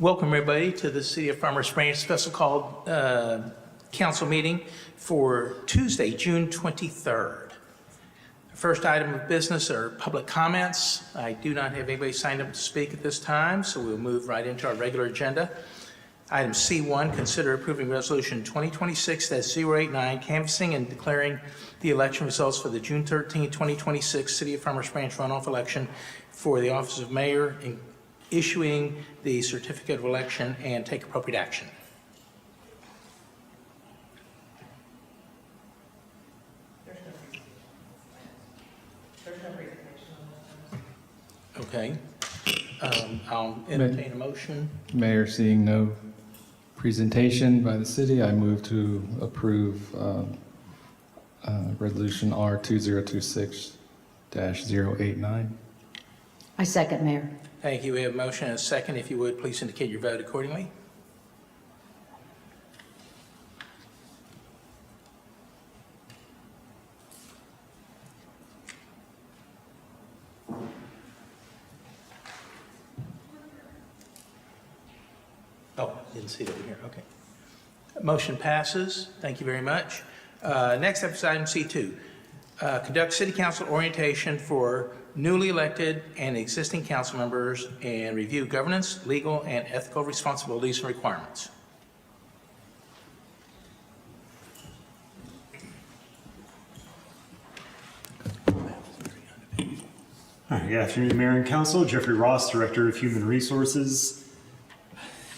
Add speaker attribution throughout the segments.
Speaker 1: Welcome, everybody, to the City of Farmers Branch special called council meeting for Tuesday, June 23rd. The first item of business are public comments. I do not have anybody signed up to speak at this time, so we'll move right into our regular agenda. Item C1, consider approving resolution 2026-089, canvassing and declaring the election results for the June 13, 2026 City of Farmers Branch runoff election for the office of mayor, and issuing the certificate of election and take appropriate action.
Speaker 2: There's no presentation on this.
Speaker 1: Okay. I'll entertain a motion.
Speaker 3: Mayor, seeing no presentation by the city, I move to approve Resolution R 2026-089.
Speaker 4: I second, Mayor.
Speaker 1: Thank you. We have a motion and a second. If you would, please indicate your vote accordingly. Oh, didn't see it over here. Okay. Motion passes. Thank you very much. Next up is item C2. Conduct city council orientation for newly elected and existing council members and review governance, legal, and ethical responsibilities and requirements.
Speaker 5: All right, good afternoon, Mayor and Council. Jeffrey Ross, Director of Human Resources,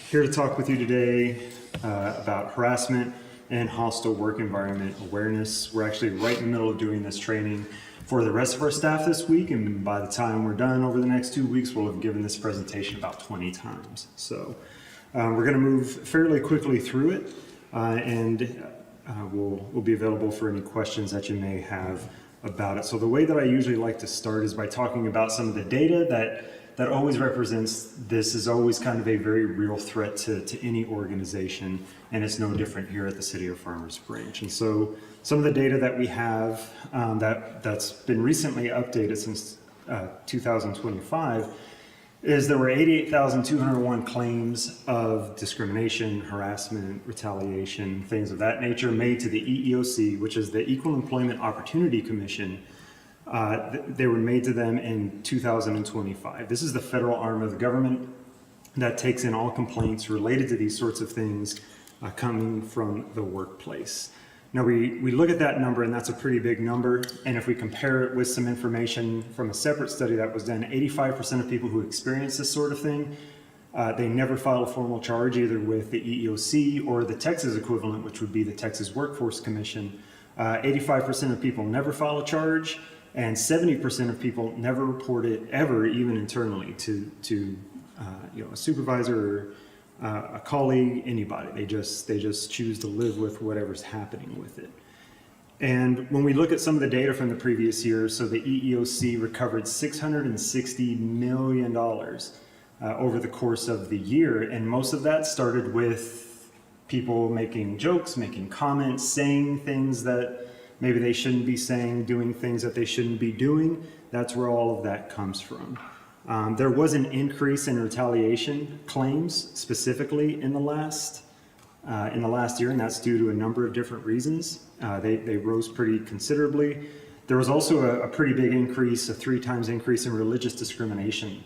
Speaker 5: here to talk with you today about harassment and hostile work environment awareness. We're actually right in the middle of doing this training for the rest of our staff this week, and by the time we're done over the next 2 weeks, we'll have given this presentation about 20 times. So we're going to move fairly quickly through it, and we'll be available for any questions that you may have about it. So the way that I usually like to start is by talking about some of the data that always represents this is always kind of a very real threat to any organization, and it's no different here at the City of Farmers Branch. And so some of the data that we have that's been recently updated since 2025 is there were 88,201 claims of discrimination, harassment, retaliation, things of that nature made to the EEOC, which is the Equal Employment Opportunity Commission. They were made to them in 2025. This is the federal arm of the government that takes in all complaints related to these sorts of things coming from the workplace. Now we look at that number, and that's a pretty big number, and if we compare it with some information from a separate study that was done, 85% of people who experience this sort of thing, they never file a formal charge either with the EEOC or the Texas equivalent, which would be the Texas Workforce Commission. 85% of people never file a charge, and 70% of people never report it ever, even internally, to a supervisor or a colleague, anybody. They just choose to live with whatever's happening with it. And when we look at some of the data from the previous years, so the EEOC recovered $660 million over the course of the year, and most of that started with people making jokes, making comments, saying things that maybe they shouldn't be saying, doing things that they shouldn't be doing. That's where all of that comes from. There was an increase in retaliation claims specifically in the last year, and that's due to a number of different reasons. They rose pretty considerably. There was also a pretty big increase, a 3 times increase in religious discrimination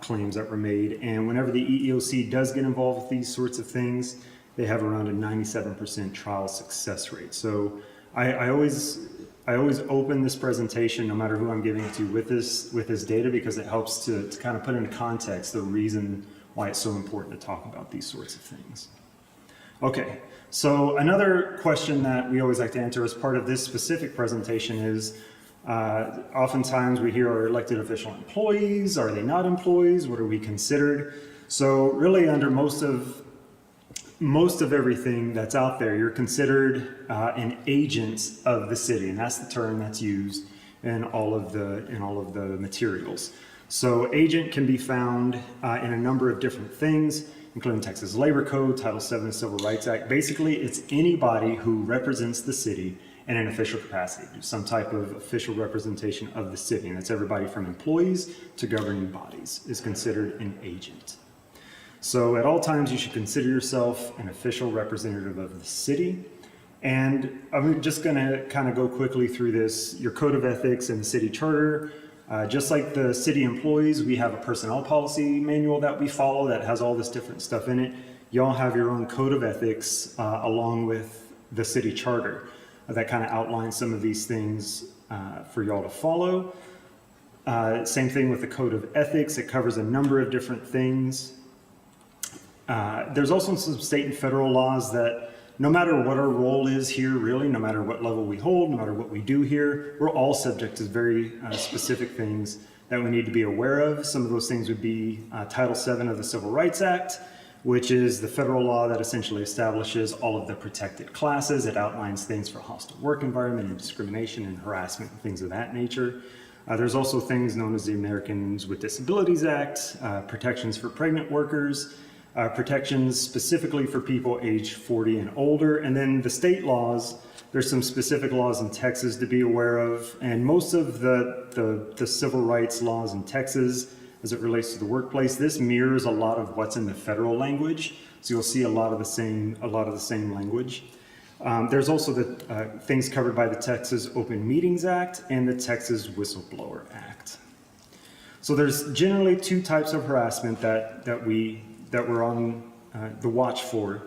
Speaker 5: claims that were made. And whenever the EEOC does get involved with these sorts of things, they have around a 97% trial success rate. So I always open this presentation, no matter who I'm giving it to, with this data, because it helps to kind of put into context the reason why it's so important to talk about these sorts of things. Okay, so another question that we always like to answer as part of this specific presentation is, oftentimes we hear, are elected official employees? Are they not employees? What are we considered? So really, under most of everything that's out there, you're considered an agent of the city, and that's the term that's used in all of the materials. So agent can be found in a number of different things, including Texas Labor Code, Title VII Civil Rights Act. Basically, it's anybody who represents the city in an official capacity, some type of official representation of the city, and that's everybody from employees to governing bodies is considered an agent. So at all times, you should consider yourself an official representative of the city. And I'm just going to kind of go quickly through this. Your code of ethics and the city charter. Just like the city employees, we have a personnel policy manual that we follow that has all this different stuff in it. Y'all have your own code of ethics along with the city charter that kind of outlines some of these things for y'all to follow. Same thing with the code of ethics. It covers a number of different things. There's also some state and federal laws that no matter what our role is here, really, no matter what level we hold, no matter what we do here, we're all subject to very specific things that we need to be aware of. Some of those things would be Title VII of the Civil Rights Act, which is the federal law that essentially establishes all of the protected classes. It outlines things for hostile work environment and discrimination and harassment and things of that nature. There's also things known as the Americans with Disabilities Act, protections for pregnant workers, protections specifically for people age 40 and older, and then the state laws. There's some specific laws in Texas to be aware of, and most of the civil rights laws in Texas, as it relates to the workplace, this mirrors a lot of what's in the federal language. So you'll see a lot of the same language. There's also the things covered by the Texas Open Meetings Act and the Texas Whistleblower Act. So there's generally two types of harassment that we're on the watch for.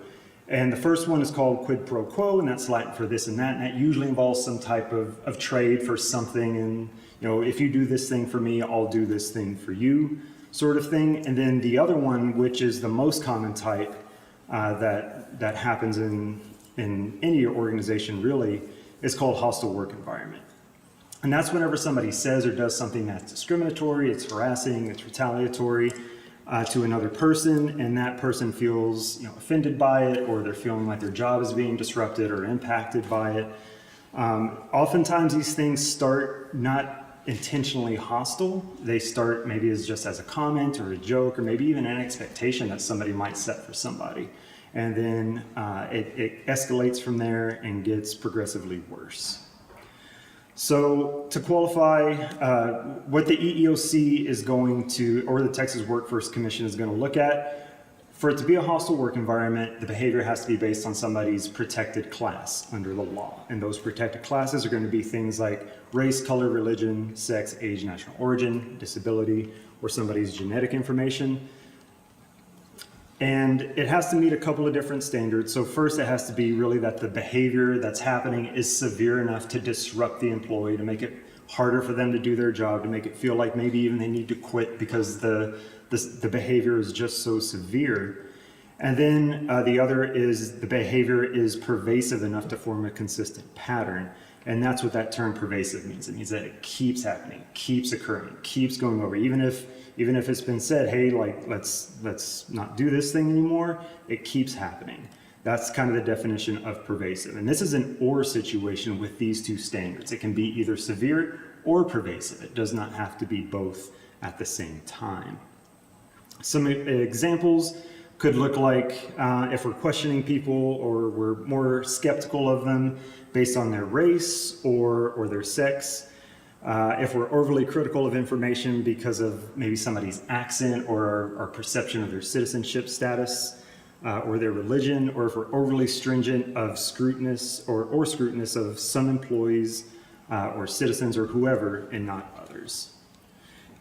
Speaker 5: And the first one is called quid pro quo, and that's Latin for this and that usually involves some type of trade for something. And, you know, if you do this thing for me, I'll do this thing for you, sort of thing. And then the other one, which is the most common type that happens in any organization really, is called hostile work environment. And that's whenever somebody says or does something that's discriminatory, it's harassing, it's retaliatory to another person, and that person feels, you know, offended by it, or they're feeling like their job is being disrupted or impacted by it. Oftentimes these things start not intentionally hostile. They start maybe as a comment or a joke, or maybe even an expectation that somebody might set for somebody. And then it escalates from there and gets progressively worse. So to qualify, what the EEOC is going to, or the Texas Workforce Commission is going to look at, for it to be a hostile work environment, the behavior has to be based on somebody's protected class under the law. And those protected classes are going to be things like race, color, religion, sex, age, national origin, disability, or somebody's genetic information. And it has to meet a couple of different standards. So first, it has to be really that the behavior that's happening is severe enough to disrupt the employee, to make it harder for them to do their job, to make it feel like maybe even they need to quit because the behavior is just so severe. And then the other is the behavior is pervasive enough to form a consistent pattern. And that's what that term pervasive means. It means that it keeps happening, keeps occurring, keeps going over. Even if it's been said, hey, like, let's not do this thing anymore, it keeps happening. That's kind of the definition of pervasive. And this is an or situation with these two standards. It can be either severe or pervasive. It does not have to be both at the same time. Some examples could look like if we're questioning people or we're more skeptical of them based on their race or their sex. If we're overly critical of information because of maybe somebody's accent or our perception of their citizenship status or their religion, or if we're overly stringent of scrutinous or scrutinous of some employees or citizens or whoever and not others.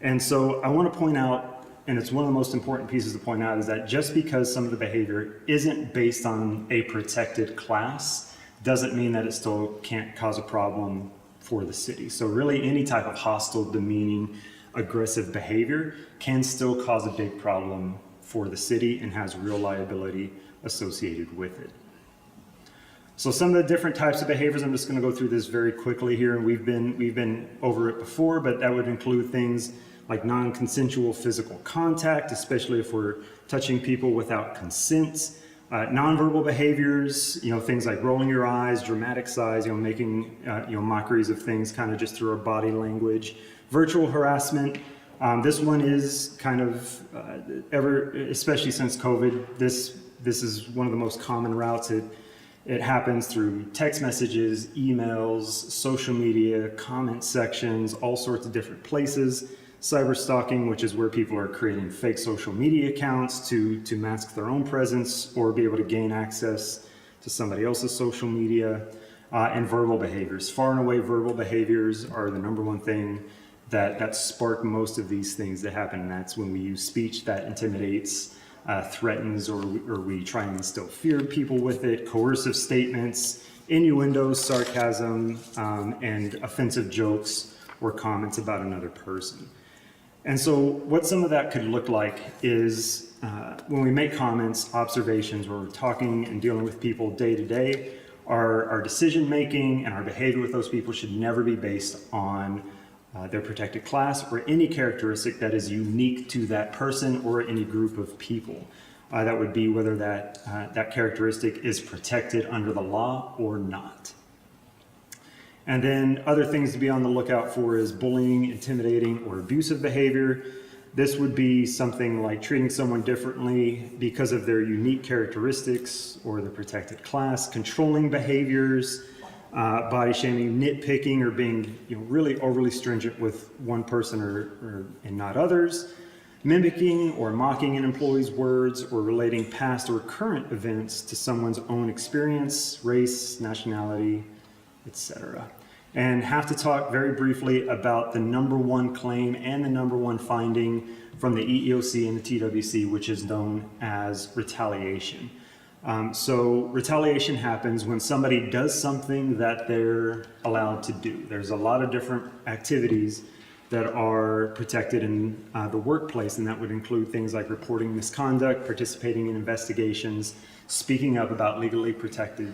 Speaker 5: And so I want to point out, and it's one of the most important pieces to point out, is that just because some of the behavior isn't based on a protected class doesn't mean that it still can't cause a problem for the city. So really any type of hostile, demeaning, aggressive behavior can still cause a big problem for the city and has real liability associated with it. So some of the different types of behaviors, I'm just going to go through this very quickly here. We've been over it before, but that would include things like non-consensual physical contact, especially if we're touching people without consent. Nonverbal behaviors, things like rolling your eyes, dramatic sighs, making mockeries of things kind of just through our body language. Virtual harassment. This one is kind of especially since COVID, this is one of the most common routes. It happens through text messages, emails, social media, comment sections, all sorts of different places. cyber stalking, which is where people are creating fake social media accounts to mask their own presence or be able to gain access to somebody else's social media, and verbal behaviors. Far and away, verbal behaviors are the number one thing that spark most of these things that happen, and that's when we use speech that intimidates, threatens, or we try and instill fear in people with it, coercive statements, innuendos, sarcasm, and offensive jokes or comments about another person. And so what some of that could look like is when we make comments, observations, or we're talking and dealing with people day to day, our decision making and our behavior with those people should never be based on their protected class or any characteristic that is unique to that person or any group of people. That would be whether that characteristic is protected under the law or not. And then other things to be on the lookout for is bullying, intimidating, or abusive behavior. This would be something like treating someone differently because of their unique characteristics or the protected class, controlling behaviors, body shaming, nitpicking, or being really overly stringent with one person and not others, mimicking or mocking an employee's words, or relating past or current events to someone's own experience, race, nationality, etc. And have to talk very briefly about the number one claim and the number one finding from the EEOC and the TWC, which is known as retaliation. So retaliation happens when somebody does something that they're allowed to do. There's a lot of different activities that are protected in the workplace, and that would include things like reporting misconduct, participating in investigations, speaking up about legally protected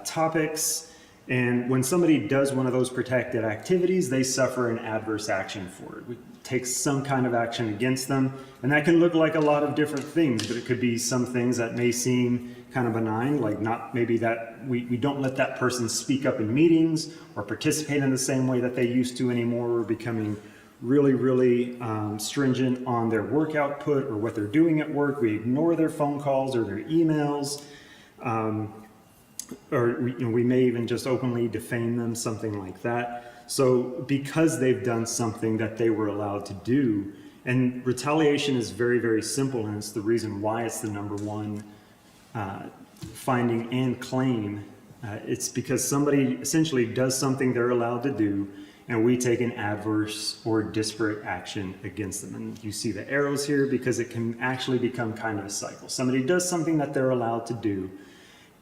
Speaker 5: topics. And when somebody does one of those protected activities, they suffer an adverse action for it. We take some kind of action against them, and that can look like a lot of different things, but it could be some things that may seem kind of benign, like not maybe that we don't let that person speak up in meetings or participate in the same way that they used to anymore. We're becoming really stringent on their work output or what they're doing at work. We ignore their phone calls or their emails. Or we may even just openly defame them, something like that. So because they've done something that they were allowed to do, and retaliation is very simple, and it's the reason why it's the number one finding and claim. It's because somebody essentially does something they're allowed to do, and we take an adverse or disparate action against them. And you see the arrows here because it can actually become kind of a cycle. Somebody does something that they're allowed to do,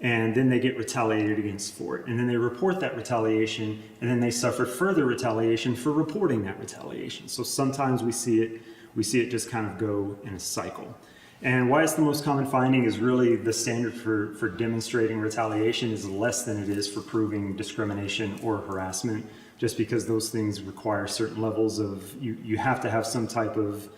Speaker 5: and then they get retaliated against for it. And then they report that retaliation, and then they suffer further retaliation for reporting that retaliation. So sometimes we see it just kind of go in a cycle. And why it's the most common finding is really the standard for demonstrating retaliation is less than it is for proving discrimination or harassment, just because those things require certain levels of, you have to have some type of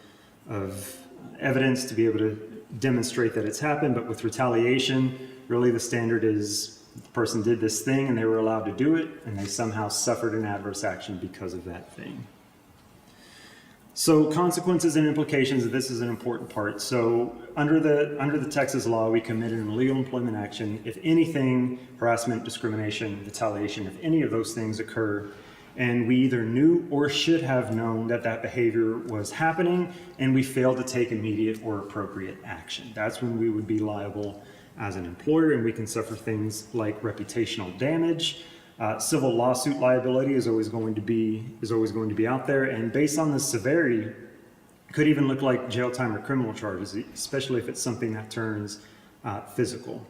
Speaker 5: evidence to be able to demonstrate that it's happened. But with retaliation, really the standard is the person did this thing and they were allowed to do it, and they somehow suffered an adverse action because of that thing. So consequences and implications, this is an important part. So under the Texas law, we committed an illegal employment action if anything, harassment, discrimination, retaliation, if any of those things occur, and we either knew or should have known that that behavior was happening, and we failed to take immediate or appropriate action. That's when we would be liable as an employer, and we can suffer things like reputational damage. Civil lawsuit liability is always going to be out there, and based on the severity, could even look like jail time or criminal charges, especially if it's something that turns physical.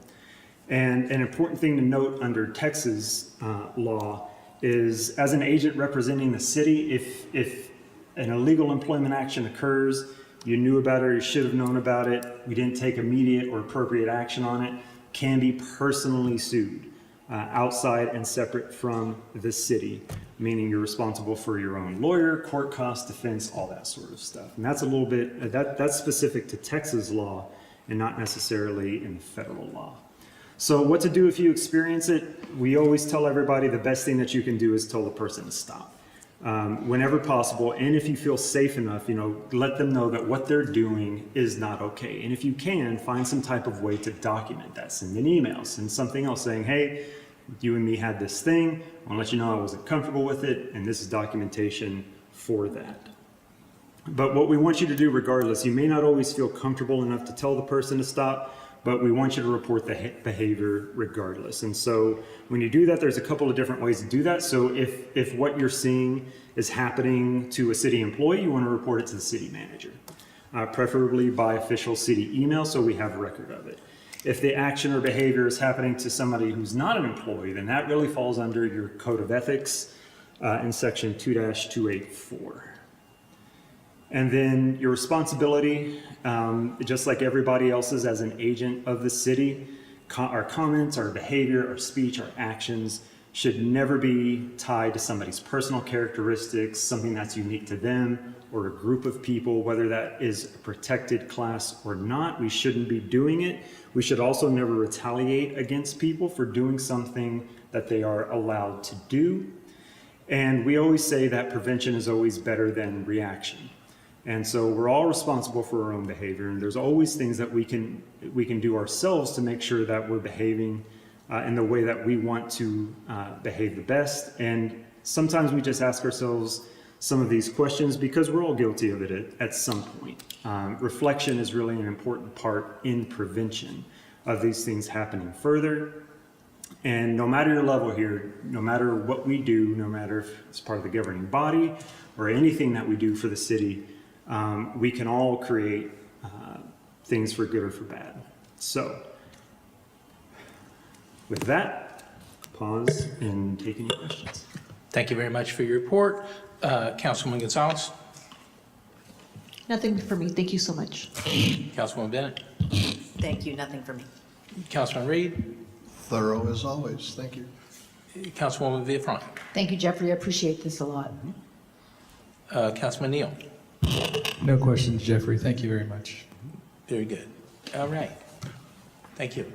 Speaker 5: And an important thing to note under Texas law is, as an agent representing the city, if an illegal employment action occurs, you knew about it or you should have known about it, we didn't take immediate or appropriate action on it, can be personally sued. Outside and separate from the city, meaning you're responsible for your own lawyer, court costs, defense, all that sort of stuff. And that's a little bit, that's specific to Texas law and not necessarily in federal law. So what to do if you experience it? We always tell everybody the best thing that you can do is tell the person to stop. Whenever possible, and if you feel safe enough, let them know that what they're doing is not okay. And if you can, find some type of way to document that. Send an email, send something else saying, hey, you and me had this thing, I want to let you know I wasn't comfortable with it, and this is documentation for that. But what we want you to do regardless, you may not always feel comfortable enough to tell the person to stop, but we want you to report the behavior regardless. And so when you do that, there's a couple of different ways to do that. So if what you're seeing is happening to a city employee, you want to report it to the city manager, preferably by official city email so we have record of it. If the action or behavior is happening to somebody who's not an employee, then that really falls under your code of ethics in section 2-284. And then your responsibility, just like everybody else's as an agent of the city, our comments, our behavior, our speech, our actions should never be tied to somebody's personal characteristics, something that's unique to them or a group of people, whether that is a protected class or not. We shouldn't be doing it. We should also never retaliate against people for doing something that they are allowed to do. And we always say that prevention is always better than reaction. And so we're all responsible for our own behavior, and there's always things that we can do ourselves to make sure that we're behaving in the way that we want to behave the best. And sometimes we just ask ourselves some of these questions because we're all guilty of it at some point. Reflection is really an important part in prevention of these things happening further. And no matter your level here, no matter what we do, no matter if it's part of the governing body or anything that we do for the city, we can all create things for good or for bad. So, with that, pause and take any questions.
Speaker 1: Thank you very much for your report. Councilwoman Gonzalez?
Speaker 2: Nothing for me. Thank you so much.
Speaker 1: Councilwoman Bennett?
Speaker 6: Thank you, nothing for me.
Speaker 1: Councilman Reed?
Speaker 7: Thorough as always. Thank you.
Speaker 1: Councilwoman Villafranca?
Speaker 4: Thank you, Jeffrey. I appreciate this a lot.
Speaker 1: Councilman Neal?
Speaker 3: No questions, Jeffrey. Thank you very much.
Speaker 1: Very good. All right. Thank you.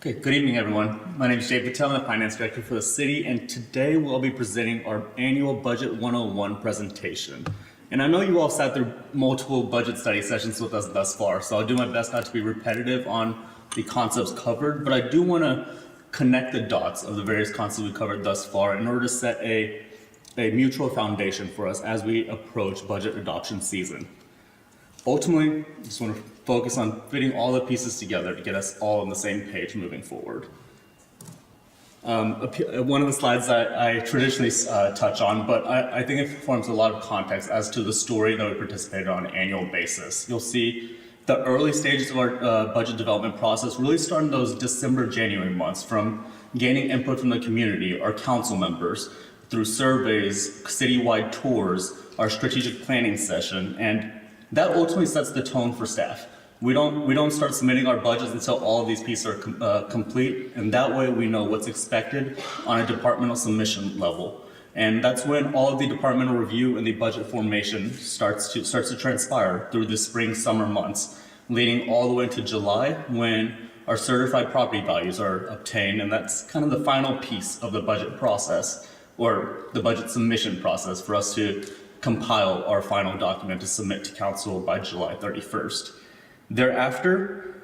Speaker 8: Okay, good evening, everyone. My name is Jay Patel. I'm the Finance Director for the city, and today we'll be presenting our annual Budget 101 presentation. And I know you all sat through multiple budget study sessions with us thus far, so I'll do my best not to be repetitive on the concepts covered, but I do want to connect the dots of the various concepts we covered thus far in order to set a mutual foundation for us as we approach budget adoption season. Ultimately, I just want to focus on fitting all the pieces together to get us all on the same page moving forward. One of the slides that I traditionally touch on, but I think it forms a lot of context as to the story that we participated on an annual basis. You'll see the early stages of our budget development process really start in those December, January months, from gaining input from the community, our council members, through surveys, citywide tours, our strategic planning session, and that ultimately sets the tone for staff. We don't start submitting our budgets until all of these pieces are complete, and that way we know what's expected on a departmental submission level. And that's when all of the departmental review and the budget formation starts to transpire through the spring, summer months, leading all the way into July when our certified property values are obtained, and that's kind of the final piece of the budget process, or the budget submission process, for us to compile our final document to submit to council by July 31st. Thereafter,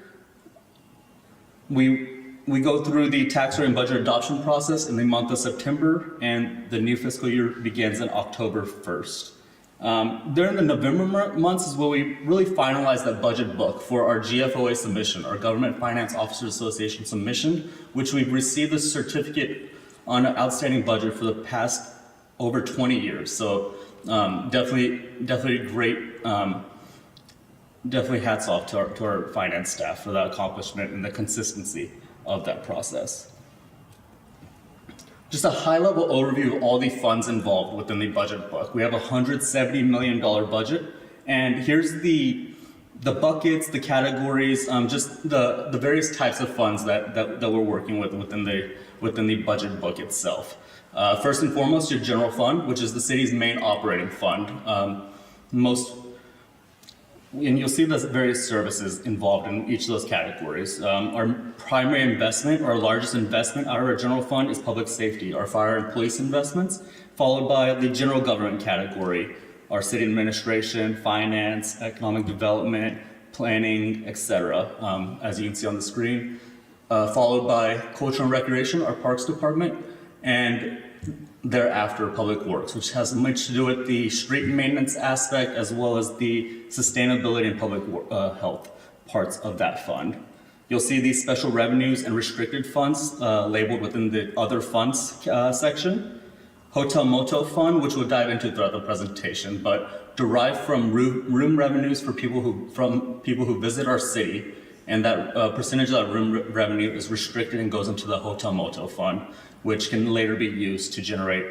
Speaker 8: we go through the tax rate and budget adoption process in the month of September, and the new fiscal year begins on October 1st. During the November months is where we really finalize that budget book for our GFOA submission, our Government Finance Officers Association submission, which we've received a certificate on an outstanding budget for the past over 20 years. So definitely great. Definitely hats off to our finance staff for that accomplishment and the consistency of that process. Just a high-level overview of all the funds involved within the budget book. We have a $170 million budget, and here's the buckets, the categories, just the various types of funds that we're working with within the budget book itself. First and foremost, your general fund, which is the city's main operating fund. And you'll see there's various services involved in each of those categories. Our primary investment, or our largest investment out of our general fund, is public safety, our fire and police investments, followed by the general government category, our city administration, finance, economic development, planning, etc., as you can see on the screen, followed by culture and recreation, our parks department, and thereafter public works, which has much to do with the street maintenance aspect as well as the sustainability and public health parts of that fund. You'll see these special revenues and restricted funds labeled within the other funds section. Hotel Motel Fund, which we'll dive into throughout the presentation, but derived from room revenues for people who visit our city, and that percentage of that room revenue is restricted and goes into the Hotel Motel Fund, which can later be used to generate,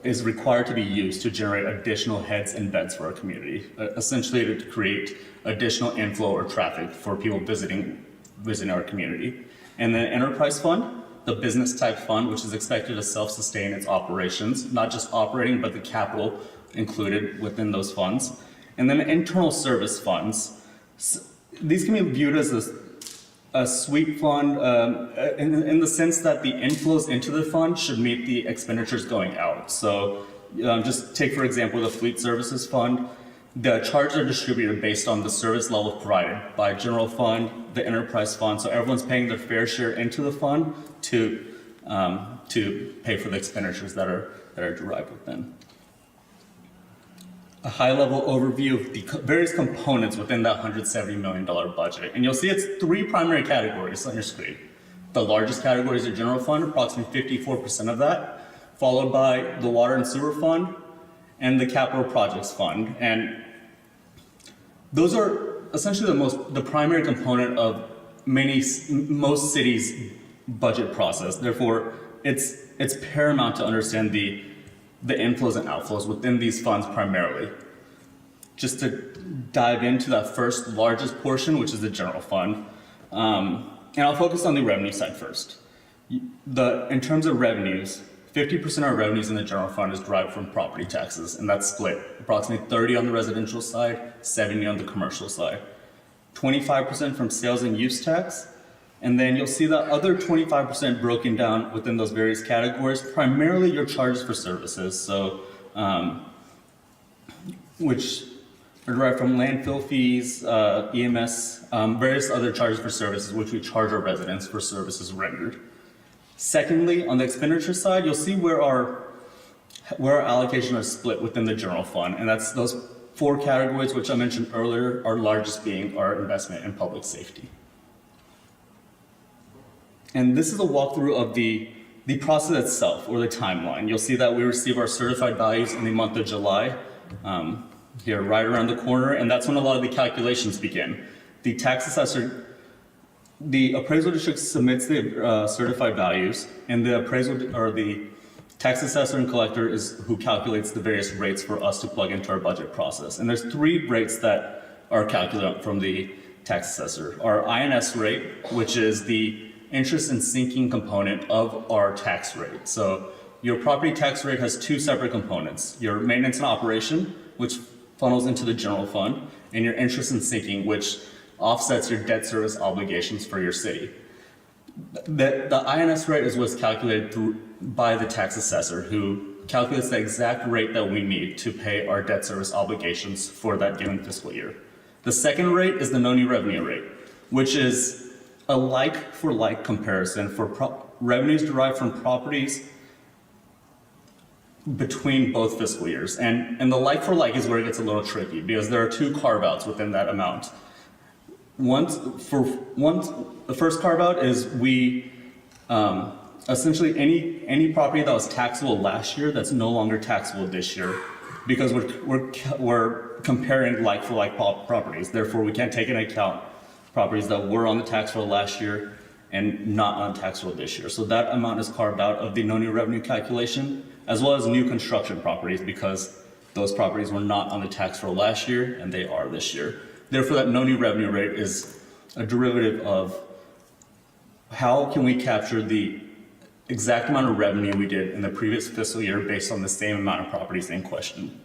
Speaker 8: is required to be used to generate additional heads and beds for our community, essentially to create additional inflow or traffic for people visiting our community. And then Enterprise Fund, the business type fund, which is expected to self-sustain its operations, not just operating, but the capital included within those funds. And then internal service funds. These can be viewed as a sweep fund in the sense that the inflows into the fund should meet the expenditures going out. So just take, for example, the fleet services fund. The charges are distributed based on the service level provided by general fund, the enterprise fund. So everyone's paying their fair share into the fund to pay for the expenditures that are derived within. A high-level overview of the various components within that $170 million budget. And you'll see it's three primary categories on your screen. The largest category is the general fund, approximately 54% of that, followed by the water and sewer fund, and the capital projects fund. And those are essentially the primary component of most cities' budget process. Therefore, it's paramount to understand the inflows and outflows within these funds primarily. Just to dive into that first largest portion, which is the general fund. And I'll focus on the revenue side first. In terms of revenues, 50% of our revenues in the general fund is derived from property taxes, and that's split approximately 30 on the residential side, 70 on the commercial side. 25% from sales and use tax, and then you'll see the other 25% broken down within those various categories, primarily your charges for services, so which are derived from landfill fees, EMS, various other charges for services, which we charge our residents for services rendered. Secondly, on the expenditure side, you'll see where our allocation is split within the general fund, and that's those four categories which I mentioned earlier, our largest being our investment in public safety. And this is a walkthrough of the process itself, or the timeline. You'll see that we receive our certified values in the month of July, here right around the corner, and that's when a lot of the calculations begin. The tax assessor, the appraisal district submits the certified values, and the tax assessor and collector is who calculates the various rates for us to plug into our budget process. And there's three rates that are calculated from the tax assessor. Our INS rate, which is the interest and sinking component of our tax rate. So your property tax rate has two separate components: your maintenance and operation, which funnels into the general fund, and your interest and sinking, which offsets your debt service obligations for your city. The INS rate is what's calculated by the tax assessor, who calculates the exact rate that we need to pay our debt service obligations for that given fiscal year. The second rate is the no new revenue rate, which is a like-for-like comparison for revenues derived from properties between both fiscal years. And the like-for-like is where it gets a little tricky, because there are two carve-outs within that amount. The first carve-out is we essentially any property that was taxable last year that's no longer taxable this year, because we're comparing like-for-like properties. Therefore, we can't take into account properties that were on the tax roll last year and not on tax roll this year. So that amount is carved out of the no new revenue calculation, as well as new construction properties, because those properties were not on the tax roll last year and they are this year. Therefore, that no new revenue rate is a derivative of how can we capture the exact amount of revenue we did in the previous fiscal year based on the same amount of properties in question.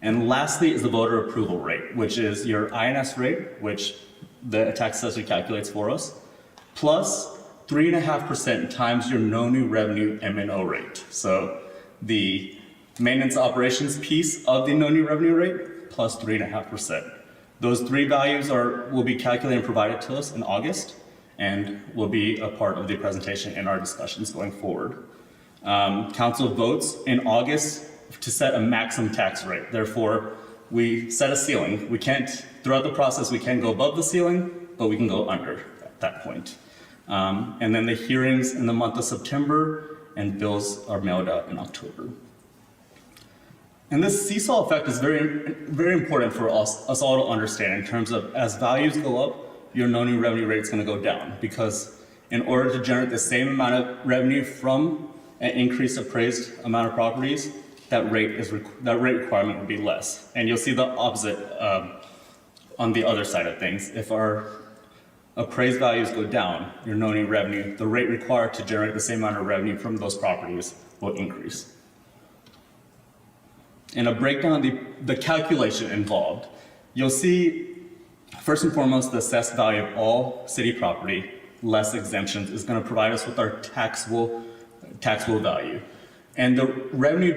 Speaker 8: And lastly is the voter approval rate, which is your INS rate, which the tax assessor calculates for us, plus 3.5% times your no new revenue MNO rate. So the maintenance operations piece of the no new revenue rate plus 3.5%. Those three values will be calculated and provided to us in August and will be a part of the presentation in our discussions going forward. Council votes in August to set a maximum tax rate. Therefore, we set a ceiling. We can't, throughout the process, we can't go above the ceiling, but we can go under at that point. And then the hearings in the month of September and bills are mailed out in October. And this seesaw effect is very, very important for us all to understand in terms of as values go up, your no new revenue rate is going to go down, because in order to generate the same amount of revenue from an increased appraised amount of properties, that rate requirement would be less. And you'll see the opposite on the other side of things. If our appraised values go down, your no new revenue, the rate required to generate the same amount of revenue from those properties will increase. In a breakdown of the calculation involved, you'll see, first and foremost, the assessed value of all city property, less exemptions, is going to provide us with our taxable value. And the revenue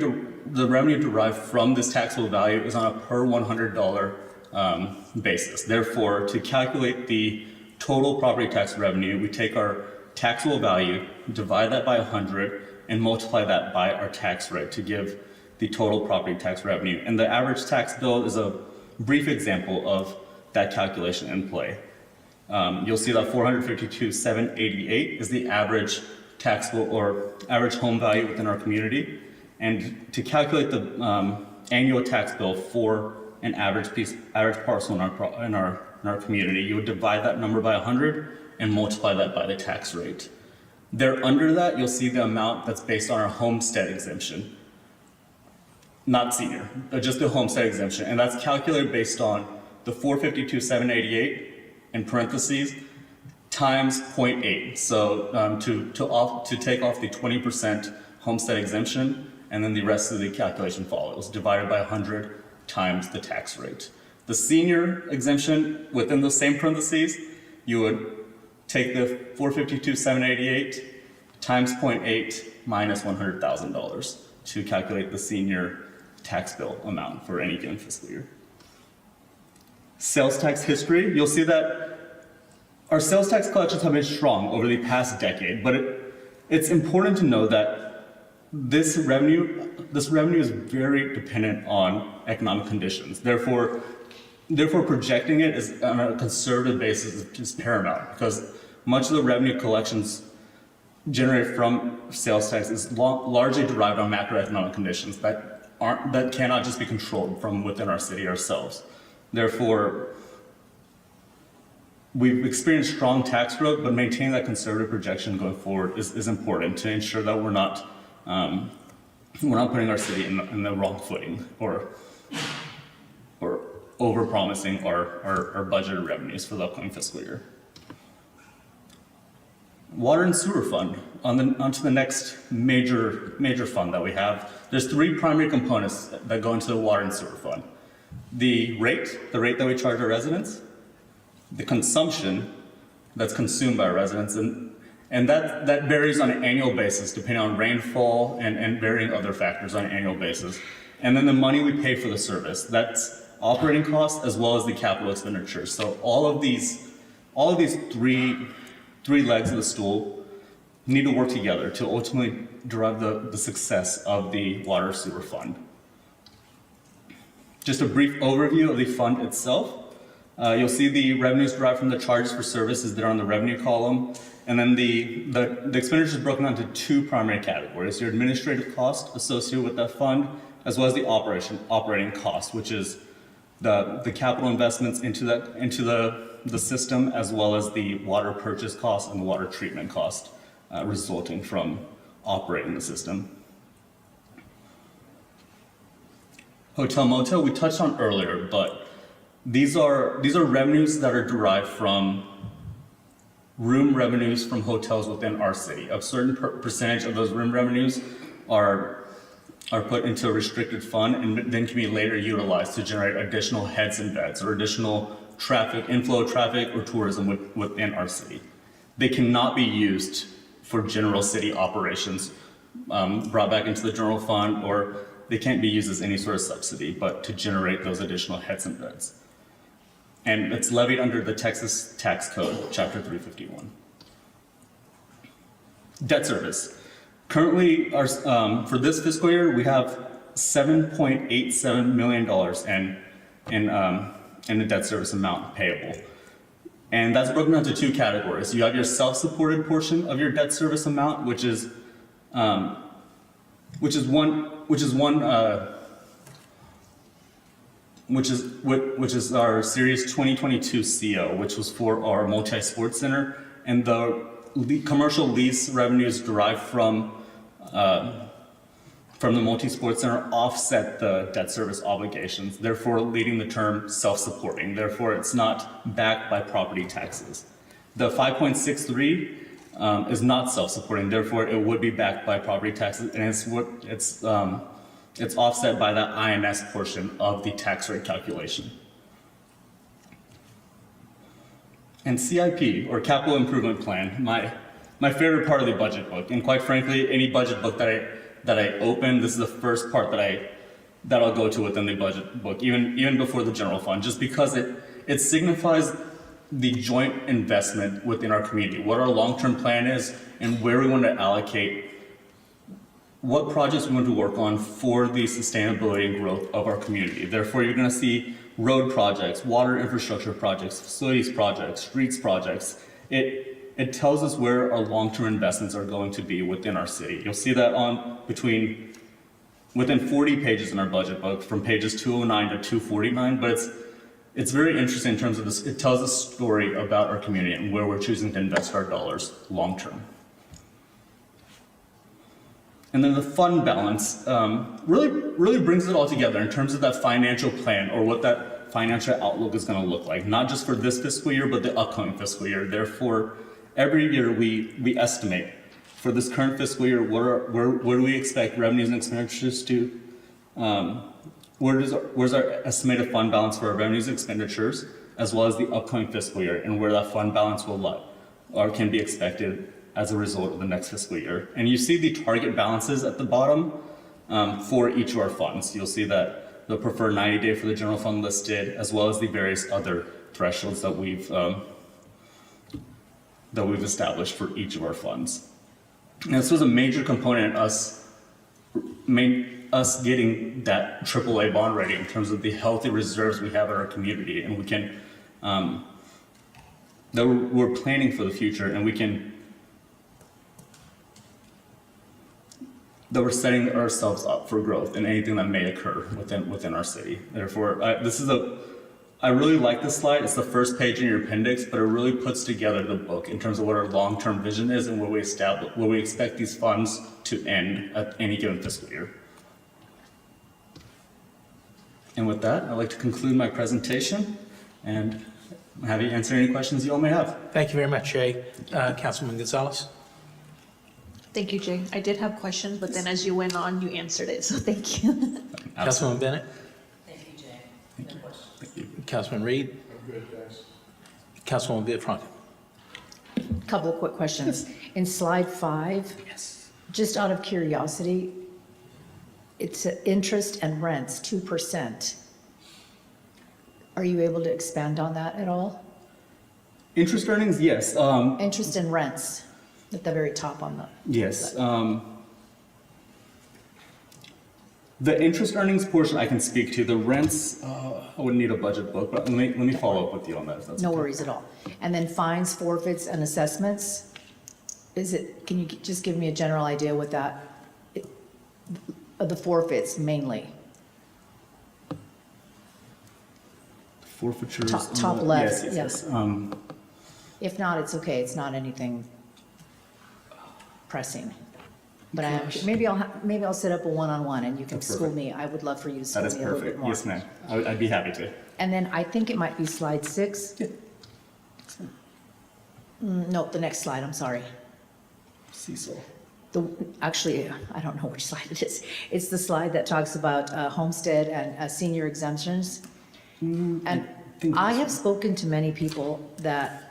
Speaker 8: derived from this taxable value is on a per $100 basis. Therefore, to calculate the total property tax revenue, we take our taxable value, divide that by 100, and multiply that by our tax rate to give the total property tax revenue. And the average tax bill is a brief example of that calculation in play. You'll see that $452,788 is the average taxable or average home value within our community. And to calculate the annual tax bill for an average parcel in our community, you would divide that number by 100 and multiply that by the tax rate. There under that, you'll see the amount that's based on our homestead exemption. Not senior, but just the homestead exemption. And that's calculated based on the $452,788 in parentheses times 0.8. So to take off the 20% homestead exemption, and then the rest of the calculation follows, divided by 100 times the tax rate. The senior exemption, within the same parentheses, you would take the $452,788 times 0.8 minus $100,000 to calculate the senior tax bill amount for any given fiscal year. Sales tax history, you'll see that our sales tax collections have been strong over the past decade, but it's important to know that this revenue is very dependent on economic conditions. Therefore projecting it is on a conservative basis is paramount, because much of the revenue collections generated from sales tax is largely derived on macroeconomic conditions that cannot just be controlled from within our city ourselves. Therefore, we've experienced strong tax growth, but maintaining that conservative projection going forward is important to ensure that we're not putting our city in the wrong footing or over-promising our budgeted revenues for the upcoming fiscal year. Water and sewer fund, onto the next major fund that we have. There's three primary components that go into the water and sewer fund. The rate that we charge our residents, the consumption that's consumed by our residents, and that varies on an annual basis depending on rainfall and varying other factors on an annual basis. And then the money we pay for the service, that's operating costs as well as the capital expenditures. So all of these three legs of the stool need to work together to ultimately derive the success of the water sewer fund. Just a brief overview of the fund itself. You'll see the revenues derived from the charges for services there on the revenue column. And then the expenditures is broken down into two primary categories: your administrative cost associated with that fund, as well as the operating cost, which is the capital investments into the system, as well as the water purchase cost and the water treatment cost resulting from operating the system. Hotel motel we touched on earlier, but these are revenues that are derived from room revenues from hotels within our city. A certain percentage of those room revenues are put into a restricted fund and then can be later utilized to generate additional heads and beds or additional traffic, inflow traffic or tourism within our city. They cannot be used for general city operations brought back into the general fund, or they can't be used as any sort of subsidy, but to generate those additional heads and beds. And it's levied under the Texas Tax Code, Chapter 351. Debt service. Currently, for this fiscal year, we have $7.87 million in the debt service amount payable. And that's broken into two categories. You have your self-supported portion of your debt service amount, which is our Series 2022 CO, which was for our multi-sport center, and the commercial lease revenues derived from the multi-sport center offset the debt service obligations, therefore leading the term self-supporting. Therefore, it's not backed by property taxes. The 5.63 is not self-supporting, therefore it would be backed by property taxes, and it's offset by that INS portion of the tax rate calculation. And CIP, or Capital Improvement Plan, my favorite part of the budget book, and quite frankly, any budget book that I open, this is the first part that I'll go to within the budget book, even before the general fund, just because it signifies the joint investment within our community, what our long-term plan is, and where we want to allocate, what projects we want to work on for the sustainability and growth of our community. Therefore, you're going to see road projects, water infrastructure projects, facilities projects, streets projects. It tells us where our long-term investments are going to be within our city. You'll see that within 40 pages in our budget book, from pages 209 to 249, but it's very interesting in terms of this. It tells a story about our community and where we're choosing to invest our dollars long-term. And then the fund balance really brings it all together in terms of that financial plan, or what that financial outlook is going to look like, not just for this fiscal year, but the upcoming fiscal year. Therefore, every year we estimate for this current fiscal year, where do we expect revenues and expenditures to, where's our estimated fund balance for our revenues and expenditures, as well as the upcoming fiscal year, and where that fund balance will lie, or can be expected as a result of the next fiscal year. And you see the target balances at the bottom for each of our funds. You'll see that the preferred 90-day for the general fund listed, as well as the various other thresholds that we've established for each of our funds. And this was a major component in us getting that AAA bond rating in terms of the healthy reserves we have in our community, and we can that we're planning for the future, and that we're setting ourselves up for growth in anything that may occur within our city. Therefore, I really like this slide. It's the first page in your appendix, but it really puts together the book in terms of what our long-term vision is and where we expect these funds to end at any given fiscal year. And with that, I'd like to conclude my presentation and have you answer any questions you all may have.
Speaker 1: Thank you very much, Jay. Councilman Gonzalez?
Speaker 2: Thank you, Jay. I did have questions, but then as you went on, you answered it, so thank you.
Speaker 1: Councilman Bennett?
Speaker 6: Thank you, Jay. No questions.
Speaker 8: Thank you.
Speaker 1: Councilman Reed?
Speaker 7: I'm good, thanks.
Speaker 1: Councilwoman Villafranca?
Speaker 4: Couple of quick questions. In slide 5,
Speaker 1: Yes.
Speaker 4: just out of curiosity, it's interest and rents, 2%. Are you able to expand on that at all?
Speaker 8: Interest earnings, yes.
Speaker 4: Interest and rents, at the very top on the.
Speaker 8: Yes. The interest earnings portion I can speak to. The rents, I would need a budget book, but let me follow up with you on that. If that's
Speaker 4: No
Speaker 8: okay.
Speaker 4: worries at all. And then fines, forfeits, and assessments, can you just give me a general idea what that, the forfeits mainly?
Speaker 8: Forfeitures.
Speaker 4: Top left,
Speaker 8: Yes.
Speaker 4: If not, it's okay, it's not anything pressing. But maybe I'll set up a one-on-one and you can
Speaker 8: That's
Speaker 4: school
Speaker 8: perfect.
Speaker 4: me. I would love for you to
Speaker 8: That
Speaker 4: school
Speaker 8: is
Speaker 4: me a little bit
Speaker 8: perfect.
Speaker 4: more.
Speaker 8: Yes, ma'am. I'd be happy to.
Speaker 4: And then I think it might be slide 6.
Speaker 8: Yeah.
Speaker 4: No, the next slide, I'm sorry.
Speaker 8: Cecil.
Speaker 4: Actually, I don't know which slide it is. It's the slide that talks about homestead and senior exemptions. And
Speaker 8: think
Speaker 4: I
Speaker 8: this
Speaker 4: have spoken to many people that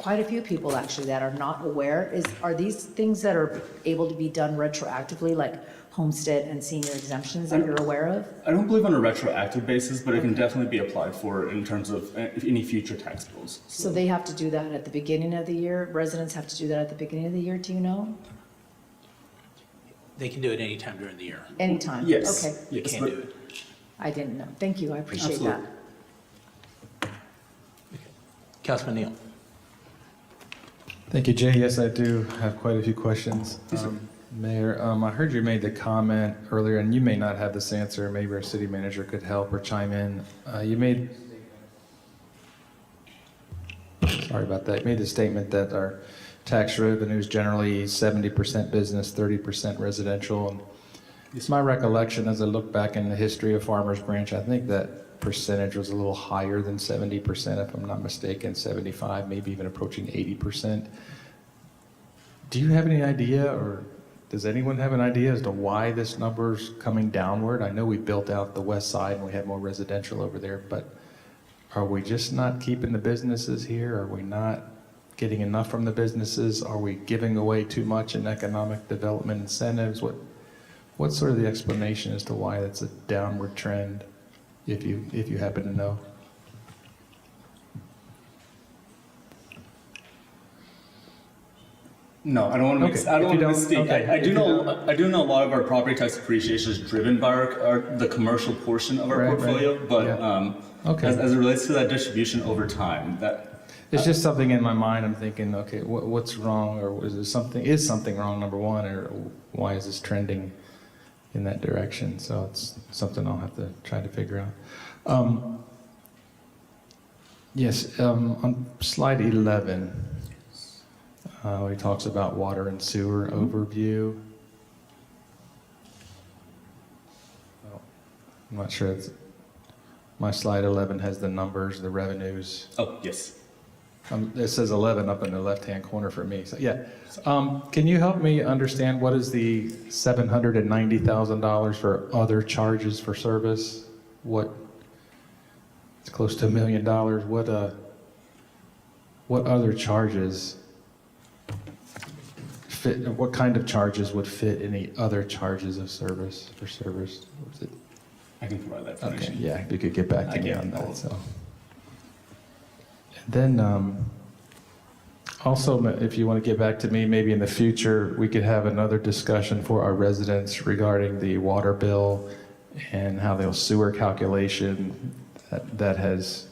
Speaker 4: quite a few people actually that are not aware. Are these things that are able to be done retroactively, like homestead and senior exemptions that you're aware of?
Speaker 8: I don't believe on a retroactive basis, but it can definitely be applied for in terms of any future tax bills.
Speaker 4: So they have to do that at the beginning of the year? Residents have to do that at the beginning of the year, do you know?
Speaker 1: They can do it anytime during the year.
Speaker 4: Anytime?
Speaker 8: Yes.
Speaker 4: Okay,
Speaker 1: You
Speaker 8: Yes,
Speaker 1: can't
Speaker 8: but-
Speaker 1: do it.
Speaker 4: I didn't know. Thank you, I appreciate that.
Speaker 8: Absolutely.
Speaker 1: Councilman Neal.
Speaker 3: Thank you, Jay. Yes, I do have quite a few questions. Mayor, I heard you made the comment earlier, and you may not have this answer, maybe our city manager could help or chime in. You made, sorry about that, you made the statement that our tax revenue is generally 70% business, 30% residential. And it's my recollection as I look back in the history of Farmers Branch, I think that percentage was a little higher than 70%, if I'm not mistaken, 75, maybe even approaching 80%. Do you have any idea, or does anyone have an idea as to why this number's coming downward? I know we built out the west side and we had more residential over there, but are we just not keeping the businesses here? Are we not getting enough from the businesses? Are we giving away too much in economic development incentives? What's sort of the explanation as to why that's a downward trend, if you happen to know?
Speaker 8: No, I don't want to.
Speaker 3: Okay.
Speaker 8: I don't
Speaker 3: If you
Speaker 8: want to
Speaker 3: don't-
Speaker 8: misspeak.
Speaker 3: okay.
Speaker 8: I
Speaker 3: If
Speaker 8: do
Speaker 3: you
Speaker 8: know.
Speaker 3: don't-
Speaker 8: I do know a lot of our property tax appreciation is driven by the commercial portion of our
Speaker 3: Right, right.
Speaker 8: portfolio. But
Speaker 3: Yeah. Okay.
Speaker 8: as it relates to that distribution over time,
Speaker 3: It's just something in my mind. I'm thinking, okay, what's wrong, or is something wrong? Number one, or why is this trending in that direction? So it's something I'll have to try to figure out. Yes, on slide 11, he talks about water and sewer overview. Well, I'm not sure. My slide 11 has the numbers, the revenues.
Speaker 8: oh yes.
Speaker 3: It says 11 up in the left-hand corner for me. So, yeah. Can you help me understand what is the $790,000 for other charges for service? It's close to $1 million. What other charges fit? What kind of charges would fit any other charges of service for service? Was it-
Speaker 8: I can provide that
Speaker 3: Okay,
Speaker 8: information.
Speaker 3: yeah, if you could get back to
Speaker 8: I
Speaker 3: me
Speaker 8: can.
Speaker 3: on that, so. And then, also, if you want to get back to me, maybe in the future, we could have another discussion for our residents regarding the water bill and how the sewer calculation that has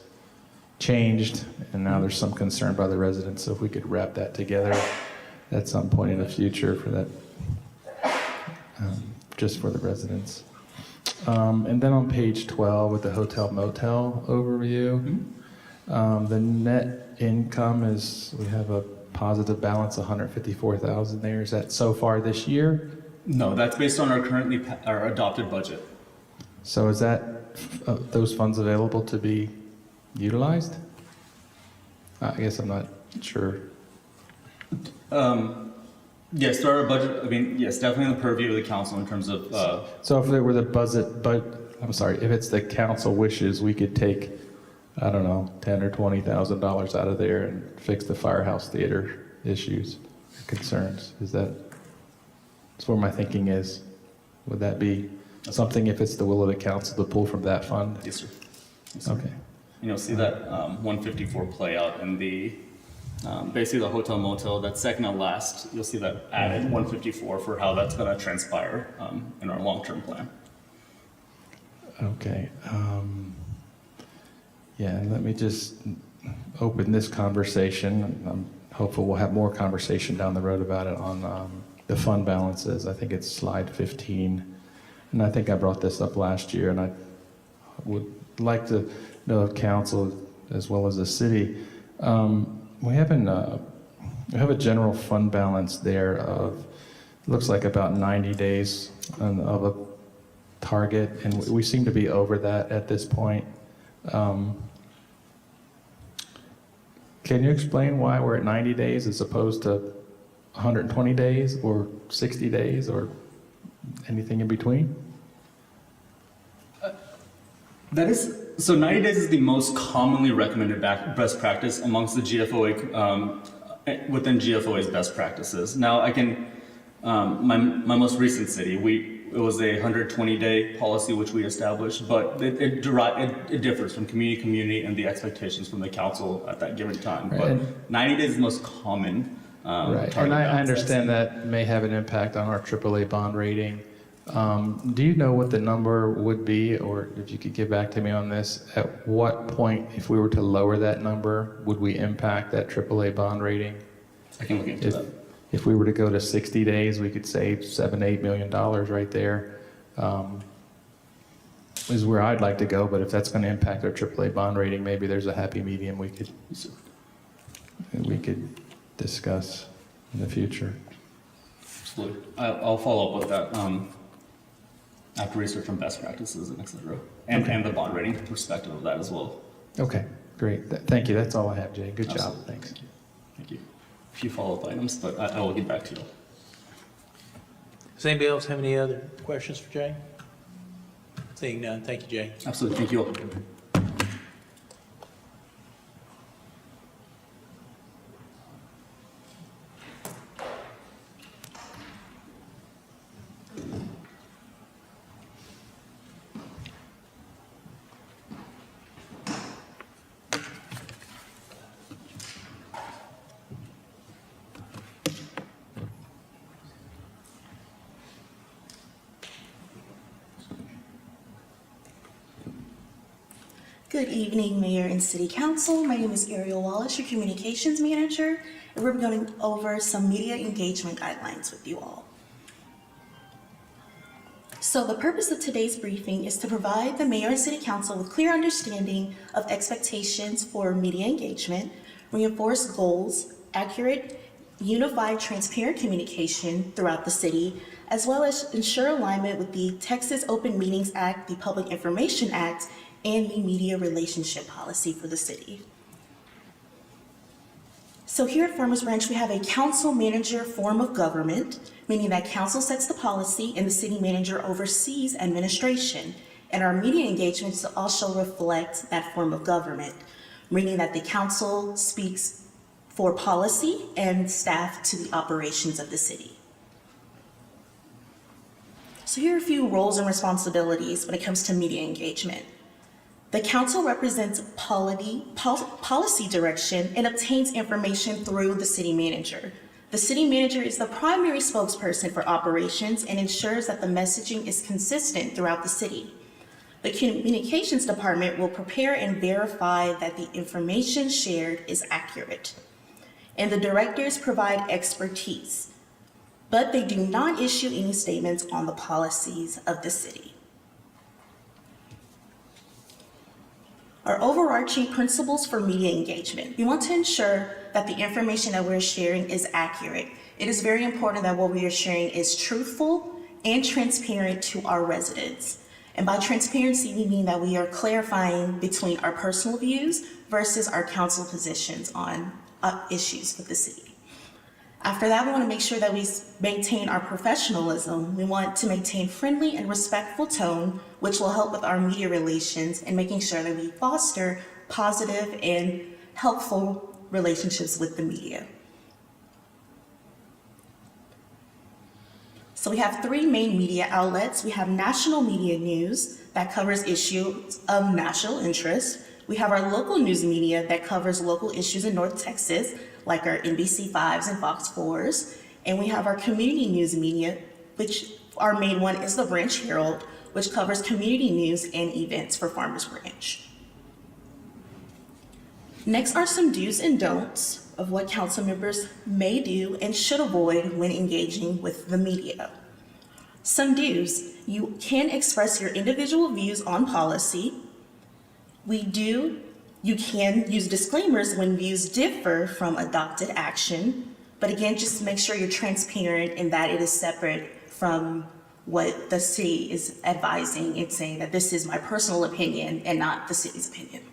Speaker 3: changed, and now there's some concern by the residents, so if we could wrap that together at some point in the future for that, just for the residents. And then on page 12 with the hotel motel overview, the net income is, we have a positive balance, 154,000 there. Is that so far this year?
Speaker 8: No, that's based on our adopted budget.
Speaker 3: So is that, those funds available to be utilized? I guess I'm not sure.
Speaker 8: Yes, through our budget. I mean, yes, definitely in the purview of the council in terms of.
Speaker 3: So if there were the budget, if it's the council wishes, we could take, I don't know, $10,000 or $20,000 out of there and fix the Firehouse Theater issues, concerns. That's where my thinking is. Would that be something, if it's the will of the council, to pull from that fund?
Speaker 8: Yes, sir. Yes, sir.
Speaker 3: Okay.
Speaker 8: You'll see that 154 play out in the basically the hotel motel. That second to last, you'll see that added 154 for how that's going to transpire in our long-term plan.
Speaker 3: Okay. Yeah, and let me just open this conversation. I'm hopeful we'll have more conversation down the road about it on the fund balances. I think it's slide 15. And I think I brought this up last year, and I would like to know if council, as well as the city, we have a general fund balance there of, looks like about 90 days of a target, and we seem to be over that at this point. Can you explain why we're at 90 days as opposed to 120 days or 60 days or anything in between?
Speaker 8: That is, so 90 days is the most commonly recommended best practice amongst the GFOA, within GFOA's best practices. Now I can, my most recent city, it was a 120-day policy which we established, but it differs from community to community and the expectations from the council at that given time.
Speaker 3: Right,
Speaker 8: But
Speaker 3: and-
Speaker 8: 90 days is the most common.
Speaker 3: Right,
Speaker 8: target
Speaker 3: and I
Speaker 8: balance.
Speaker 3: understand that may have an impact on our AAA bond rating. Do you know what the number would be, or if you could get back to me on this, at what point, if we were to lower that number, would we impact that AAA bond rating?
Speaker 8: I can look into
Speaker 3: If,
Speaker 8: that.
Speaker 3: if we were to go to 60 days, we could save $7-8 million right there. Is where I'd like to go, but if that's going to impact our AAA bond rating, maybe there's a happy medium we could discuss in the future.
Speaker 8: Absolutely. I'll follow up with that after research on best practices and et cetera. And the bond rating perspective of that as well.
Speaker 3: Okay, great. Thank you. That's all I have, Jay. Good job.
Speaker 8: Absolutely.
Speaker 3: Thanks.
Speaker 8: Thank you. A few follow-up items, but I will get back to you.
Speaker 1: Does anybody else have any other questions for Jay? Seeing none, thank you, Jay.
Speaker 8: Absolutely. Thank you all.
Speaker 9: Good evening, Mayor and City Council. My name is Ariel Wallace, your Communications Manager, and we're going over some media engagement guidelines with you all. So the purpose of today's briefing is to provide the Mayor and City Council with clear understanding of expectations for media engagement, reinforce goals, accurate, unified, transparent communication throughout the city, as well as ensure alignment with the Texas Open Meetings Act, the Public Information Act, and the media relationship policy for the city. So here at Farmers Branch, we have a council manager form of government, meaning that council sets the policy and the city manager oversees administration. And our media engagements also reflect that form of government, meaning that the council speaks for policy and staff to the operations of the city. So here are a few roles and responsibilities when it comes to media engagement. The council represents policy direction and obtains information through the city manager. The city manager is the primary spokesperson for operations and ensures that the messaging is consistent throughout the city. The communications department will prepare and verify that the information shared is accurate. And the directors provide expertise, but they do not issue any statements on the policies of the city. Our overarching principles for media engagement. We want to ensure that the information that we're sharing is accurate. It is very important that what we are sharing is truthful and transparent to our residents. And by transparency, we mean that we are clarifying between our personal views versus our council positions on issues with the city. After that, we want to make sure that we maintain our professionalism. We want to maintain friendly and respectful tone, which will help with our media relations and making sure that we foster positive and helpful relationships with the media. So we have three main media outlets. We have national media news that covers issues of national interest. We have our local news media that covers local issues in North Texas, like our NBC5s and Fox 4s. And we have our community news media, which our main one is the Branch Herald, which covers community news and events for Farmers Branch. Next are some do's and don'ts of what council members may do and should avoid when engaging with the media. Some do's: you can express your individual views on policy. You can use disclaimers when views differ from adopted action, but again, just make sure you're transparent in that it is separate from what the city is advising and saying that this is my personal opinion and not the city's opinion.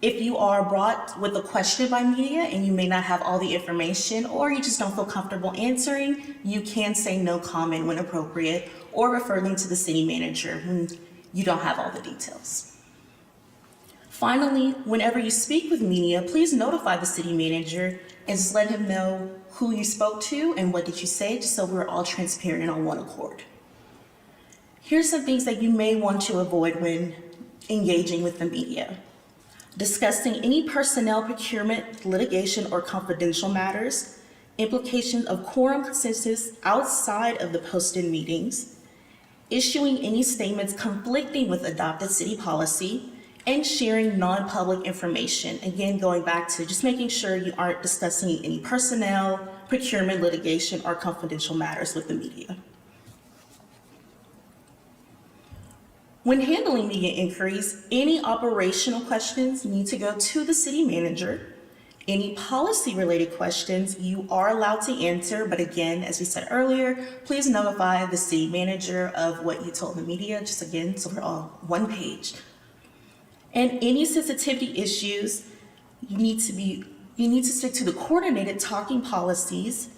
Speaker 9: If you are brought with a question by media and you may not have all the information or you just don't feel comfortable answering, you can say no comment when appropriate or refer them to the city manager when you don't have all the details. Finally, whenever you speak with media, please notify the city manager and just let him know who you spoke to and what did you say, just so we're all transparent and on one accord. Here's some things that you may want to avoid when engaging with the media. Discussing any personnel, procurement, litigation, or confidential matters, implications of quorum consensus outside of the posted meetings, issuing any statements conflicting with adopted city policy, and sharing non-public information. Again, going back to just making sure you aren't discussing any personnel, procurement, litigation, or confidential matters with the media. When handling media inquiries, any operational questions need to go to the city manager. Any policy-related questions you are allowed to answer, but again, as we said earlier, please notify the city manager of what you told the media, just again, so we're all one page. And any sensitivity issues, you need to stick to the coordinated talking policies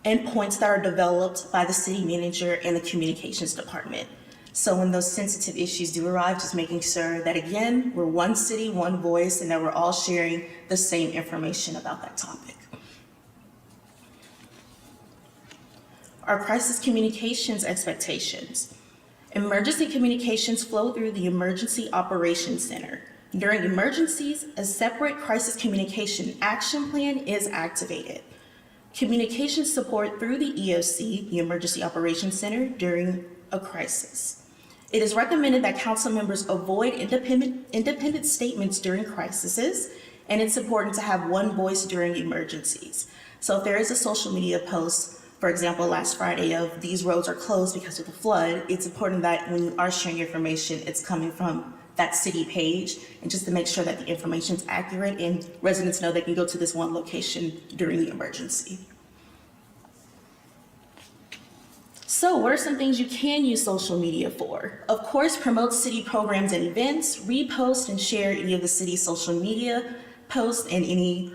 Speaker 9: and points that are developed by the city manager and the communications department. So when those sensitive issues do arrive, just making sure that, again, we're one city, one voice, and that we're all sharing the same information about that topic. Our crisis communications expectations. Emergency communications flow through the Emergency Operations Center. During emergencies, a separate crisis communication action plan is activated. Communication support through the EOC, the Emergency Operations Center, during a crisis. It is recommended that council members avoid independent statements during crises, and it's important to have one voice during emergencies. So if there is a social media post, for example, last Friday of these roads are closed because of the flood, it's important that when you are sharing information, it's coming from that city page, and just to make sure that the information is accurate and residents know they can go to this one location during the emergency. So what are some things you can use social media for? Of course, promote city programs and events, repost and share any of the city's social media posts and any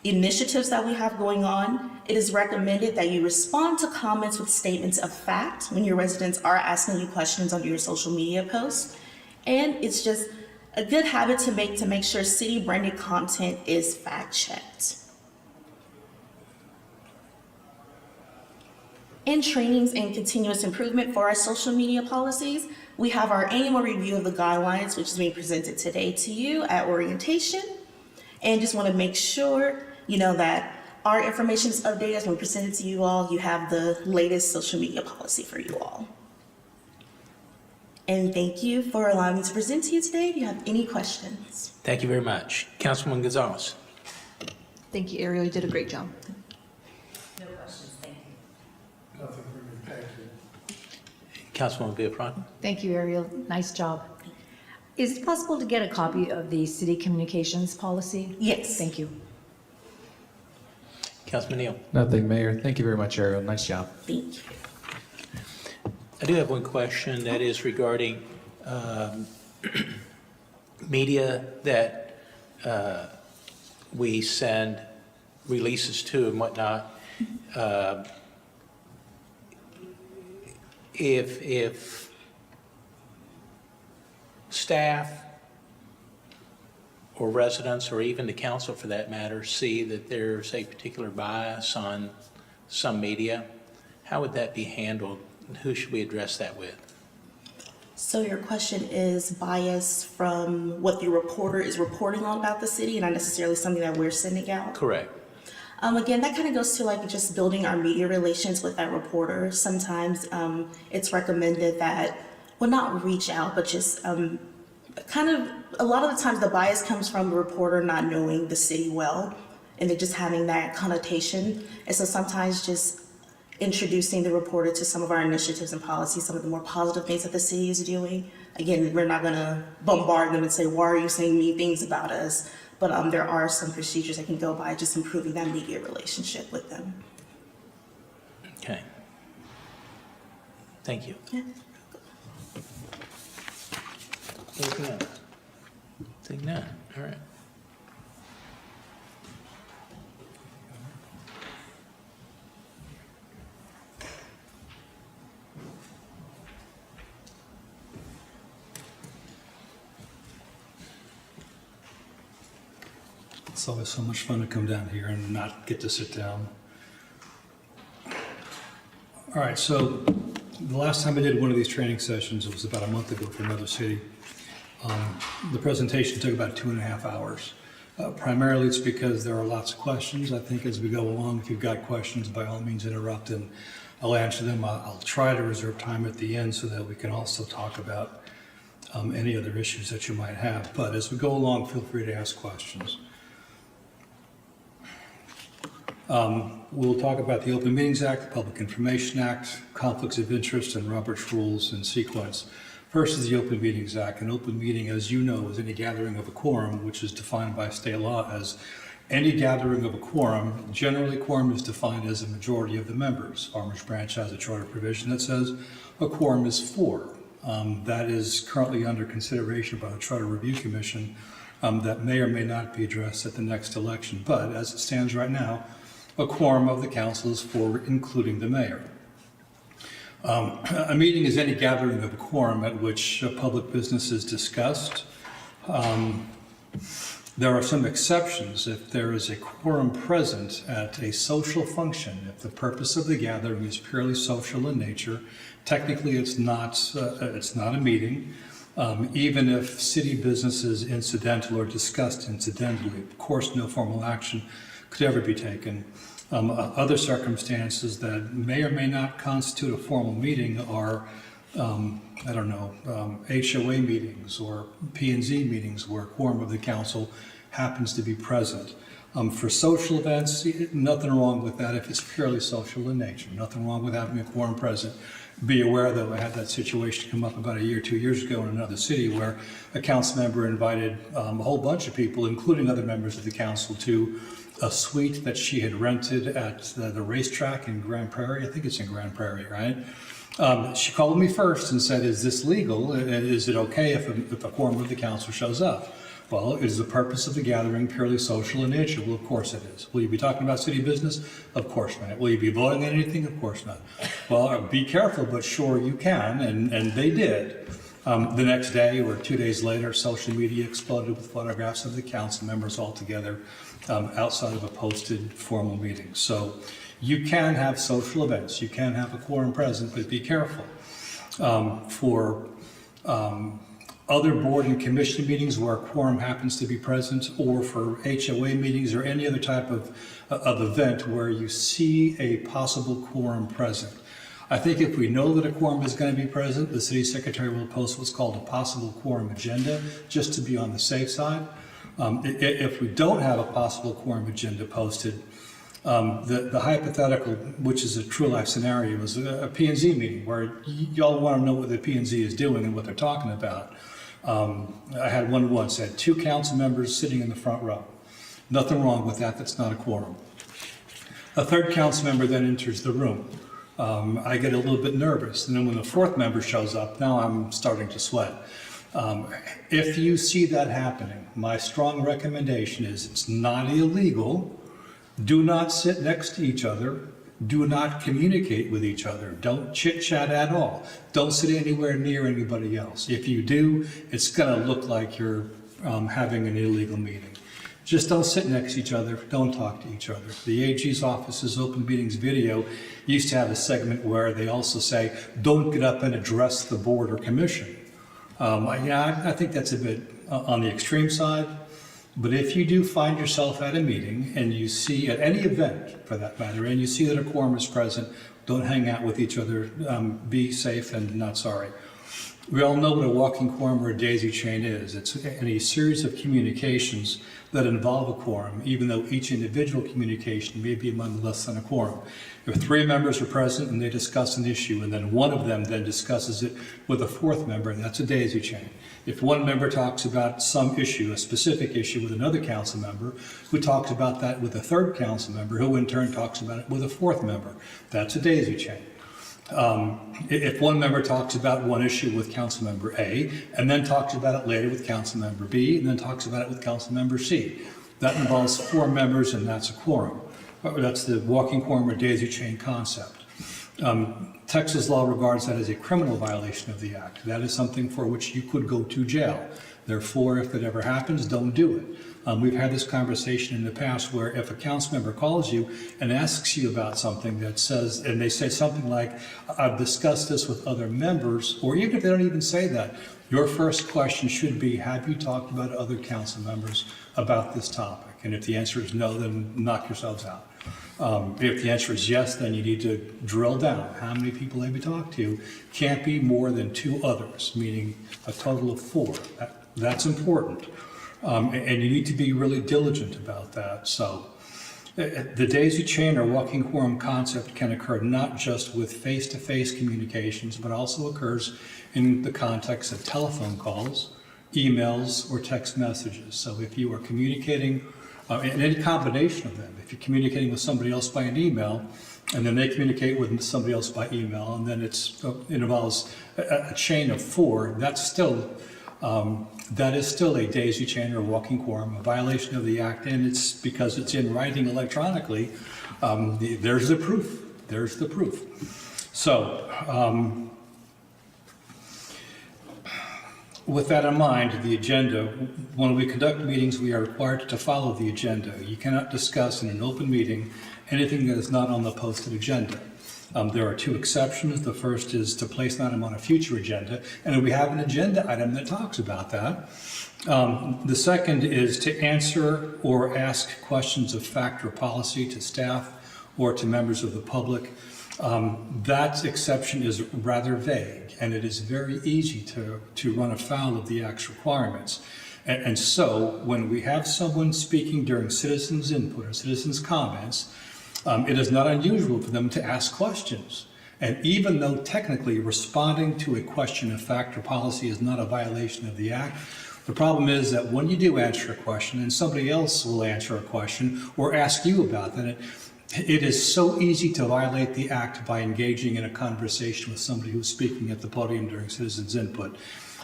Speaker 9: initiatives that we have going on. It is recommended that you respond to comments with statements of fact when your residents are asking you questions on your social media posts. And it's just a good habit to make sure city branded content is fact checked. In trainings and continuous improvement for our social media policies, we have our annual review of the guidelines, which is being presented today to you at orientation. And just want to make sure, that our information is updated as we present it to you all. You have the latest social media policy for you all. And thank you for allowing me to present to you today. Do you have any questions?
Speaker 1: Thank you very much. Councilwoman Gonzalez.
Speaker 2: Thank you, Ariel. You did a great job.
Speaker 6: No questions, thank you.
Speaker 1: Councilwoman Villafranca.
Speaker 4: Thank you, Ariel. Nice job. Is it possible to get a copy of the city communications policy?
Speaker 9: Yes.
Speaker 4: Thank you.
Speaker 1: Councilman Neal.
Speaker 3: Nothing, Mayor. Thank you very much, Ariel. Nice job.
Speaker 9: Thank you.
Speaker 1: I do have one question that is regarding media that we send releases to and whatnot. If staff or residents, or even the council for that matter, see that there's a particular bias on some media, how would that be handled? And who should we address that with?
Speaker 9: So your question is bias from what the reporter is reporting on about the city and not necessarily something that we're sending out?
Speaker 1: Correct.
Speaker 9: Again, that kind of goes to just building our media relations with that reporter. Sometimes it's recommended that, well, not reach out, but just a lot of the times the bias comes from the reporter not knowing the city well, and they're just having that connotation. And so sometimes just introducing the reporter to some of our initiatives and policies, some of the more positive things that the city is doing. Again, we're not gonna bombard them and say, why are you saying mean things about us? But there are some procedures that can go by just improving that media relationship with them.
Speaker 1: Okay. Thank you.
Speaker 9: Yeah.
Speaker 1: Anything else? Think none. All right.
Speaker 10: It's always so much fun to come down here and not get to sit down. All right, so the last time I did one of these training sessions, it was about a month ago for another city. The presentation took about 2.5 hours. Primarily, it's because there are lots of questions. I think as we go along, if you've got questions, by all means interrupt and I'll answer them. I'll try to reserve time at the end so that we can also talk about any other issues that you might have. But as we go along, feel free to ask questions. We'll talk about the Open Meetings Act, the Public Information Act, conflicts of interest, and Robert's rules in sequence. First is the Open Meetings Act. An open meeting, as you know, is any gathering of a quorum, which is defined by state law as any gathering of a quorum. Generally, quorum is defined as a majority of the members. Farmers Branch has a charter provision that says a quorum is 4. That is currently under consideration by the Charter Review Commission that may or may not be addressed at the next election. But as it stands right now, a quorum of the council is 4, including the mayor. A meeting is any gathering of a quorum at which public business is discussed. There are some exceptions. If there is a quorum present at a social function, if the purpose of the gathering is purely social in nature, technically it's not a meeting. Even if city business is incidental or discussed incidentally, of course, no formal action could ever be taken. Other circumstances that may or may not constitute a formal meeting are, HOA meetings or P&Z meetings where a quorum of the council happens to be present. For social events, nothing wrong with that if it's purely social in nature. Nothing wrong with having a quorum present. Be aware, though, I had that situation come up about 1 or 2 years ago in another city where a council member invited a whole bunch of people, including other members of the council, to a suite that she had rented at the racetrack in Grand Prairie. I think it's in Grand Prairie, right? She called me first and said, is this legal? Is it okay if a quorum of the council shows up? Well, is the purpose of the gathering purely social in nature? Well, of course it is. Will you be talking about city business? Of course not. Will you be voting on anything? Of course not. Well, be careful, but sure you can, and they did. The next day or 2 days later, social media exploded with photographs of the council members all together outside of a posted formal meeting. So you can have social events, you can have a quorum present, but be careful. For other board and commission meetings where a quorum happens to be present, or for HOA meetings or any other type of event where you see a possible quorum present. I think if we know that a quorum is going to be present, the city secretary will post what's called a possible quorum agenda, just to be on the safe side. If we don't have a possible quorum agenda posted, the hypothetical, which is a true life scenario, is a P&Z meeting where y'all want to know what the P&Z is doing and what they're talking about. I had one once, had 2 council members sitting in the front row. Nothing wrong with that, that's not a quorum. A 3rd council member then enters the room. I get a little bit nervous, and then when the 4th member shows up, now I'm starting to sweat. If you see that happening, my strong recommendation is it's not illegal. Do not sit next to each other. Do not communicate with each other. Don't chit-chat at all. Don't sit anywhere near anybody else. If you do, it's going to look like you're having an illegal meeting. Just don't sit next to each other. Don't talk to each other. The AG's office's open meetings video used to have a segment where they also say, don't get up and address the board or commission. I think that's a bit on the extreme side. But if you do find yourself at a meeting and you see, at any event for that matter, and you see that a quorum is present, don't hang out with each other. Be safe and not sorry. We all know what a walking quorum or a daisy chain is. It's a series of communications that involve a quorum, even though each individual communication may be among less than a quorum. If 3 members are present and they discuss an issue, and then one of them then discusses it with a 4th member, that's a daisy chain. If one member talks about some issue, a specific issue, with another council member, who talks about that with a 3rd council member, who in turn talks about it with a 4th member, that's a daisy chain. If one member talks about one issue with council member A, and then talks about it later with council member B, and then talks about it with council member C, that involves 4 members, and that's a quorum. That's the walking quorum or daisy chain concept. Texas law regards that as a criminal violation of the act. That is something for which you could go to jail. Therefore, if it ever happens, don't do it. We've had this conversation in the past where if a council member calls you and asks you about something that says, and they say something like, I've discussed this with other members, or even if they don't even say that, your first question should be, have you talked about other council members about this topic? And if the answer is no, then knock yourselves out. If the answer is yes, then you need to drill down. How many people have you talked to? Can't be more than 2 others, meaning a total of 4. That's important. And you need to be really diligent about that. So the daisy chain or walking quorum concept can occur not just with face-to-face communications, but also occurs in the context of telephone calls, emails, or text messages. So if you are communicating, in any combination of them, if you're communicating with somebody else by an email, and then they communicate with somebody else by email, and then it involves a chain of 4, that is still a daisy chain or walking quorum, a violation of the act, and it's because it's in writing electronically. There's the proof. There's the proof. So, with that in mind, the agenda, when we conduct meetings, we are required to follow the agenda. You cannot discuss in an open meeting anything that is not on the posted agenda. There are 2 exceptions. The first is to place an item on a future agenda, and we have an agenda item that talks about that. The second is to answer or ask questions of fact or policy to staff or to members of the public. That exception is rather vague, and it is very easy to run afoul of the Act's requirements. And so when we have someone speaking during citizens' input or citizens' comments, it is not unusual for them to ask questions. And even though technically responding to a question of fact or policy is not a violation of the Act, the problem is that when you do answer a question and somebody else will answer a question or ask you about that, it is so easy to violate the Act by engaging in a conversation with somebody who's speaking at the podium during citizens' input,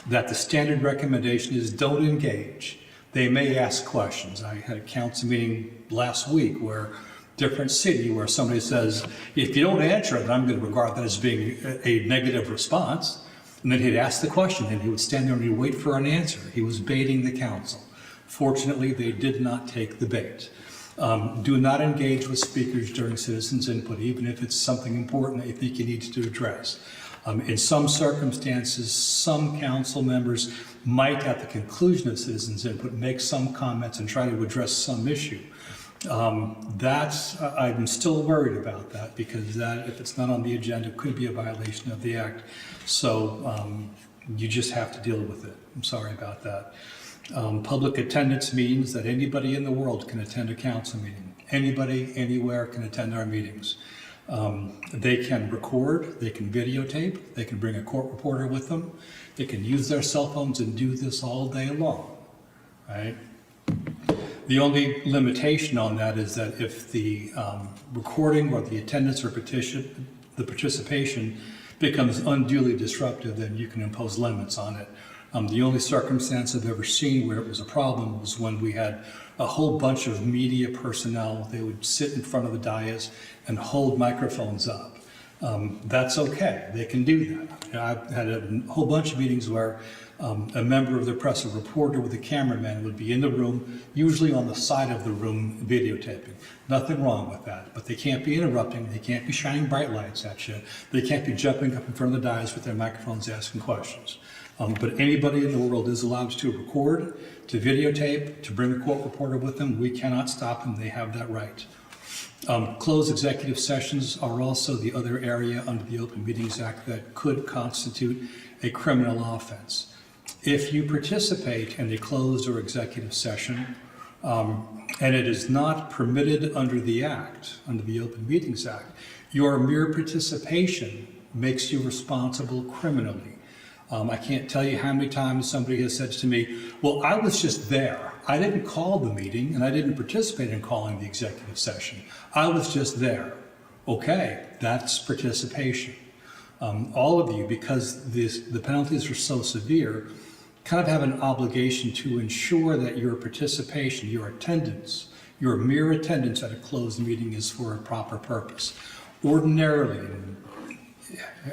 Speaker 10: that the standard recommendation is don't engage. They may ask questions. I had a council meeting last week where different city where somebody says, if you don't answer it, then I'm going to regard that as being a negative response. And then he'd ask the question and he would stand there and he'd wait for an answer. He was baiting the council. Fortunately, they did not take the bait. Do not engage with speakers during citizens' input, even if it's something important that you think you need to address. In some circumstances, some council members might, at the conclusion of citizens' input, make some comments and try to address some issue. I'm still worried about that because that, if it's not on the agenda, could be a violation of the Act. So you just have to deal with it. I'm sorry about that. Public attendance means that anybody in the world can attend a council meeting. Anybody, anywhere can attend our meetings. They can record, they can videotape, they can bring a court reporter with them. They can use their cell phones and do this all day long, right? The only limitation on that is that if the recording or the attendance or the participation becomes unduly disruptive, then you can impose limits on it. The only circumstance I've ever seen where it was a problem was when we had a whole bunch of media personnel. They would sit in front of the dais and hold microphones up. That's okay, they can do that. I've had a whole bunch of meetings where a member of the press, a reporter with a cameraman would be in the room, usually on the side of the room videotaping. Nothing wrong with that, but they can't be interrupting, they can't be shining bright lights at you, they can't be jumping up in front of the dais with their microphones asking questions. But anybody in the world is allowed to record, to videotape, to bring a court reporter with them. We cannot stop them, they have that right. Closed executive sessions are also the other area under the Open Meetings Act that could constitute a criminal offense. If you participate in a closed or executive session, and it is not permitted under the Act, under the Open Meetings Act, your mere participation makes you responsible criminally. I can't tell you how many times somebody has said to me, well, I was just there. I didn't call the meeting and I didn't participate in calling the executive session. I was just there. Okay, that's participation. All of you, because the penalties are so severe, kind of have an obligation to ensure that your participation, your attendance, your mere attendance at a closed meeting is for a proper purpose. Ordinarily,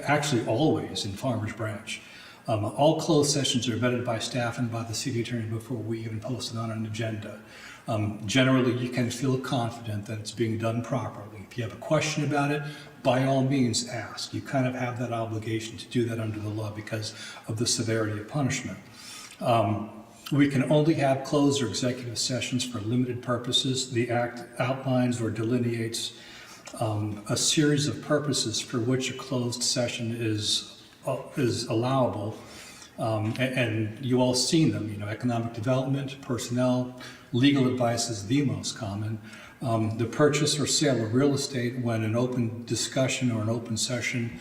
Speaker 10: actually always in Farmers Branch. All closed sessions are vetted by staff and by the city attorney before we even post it on an agenda. Generally, you can feel confident that it's being done properly. If you have a question about it, by all means ask. You kind of have that obligation to do that under the law because of the severity of punishment. We can only have closed or executive sessions for limited purposes. The Act outlines or delineates a series of purposes for which a closed session is allowable. And you all seen them, you know, economic development, personnel, legal advice is the most common. The purchase or sale of real estate when an open discussion or an open session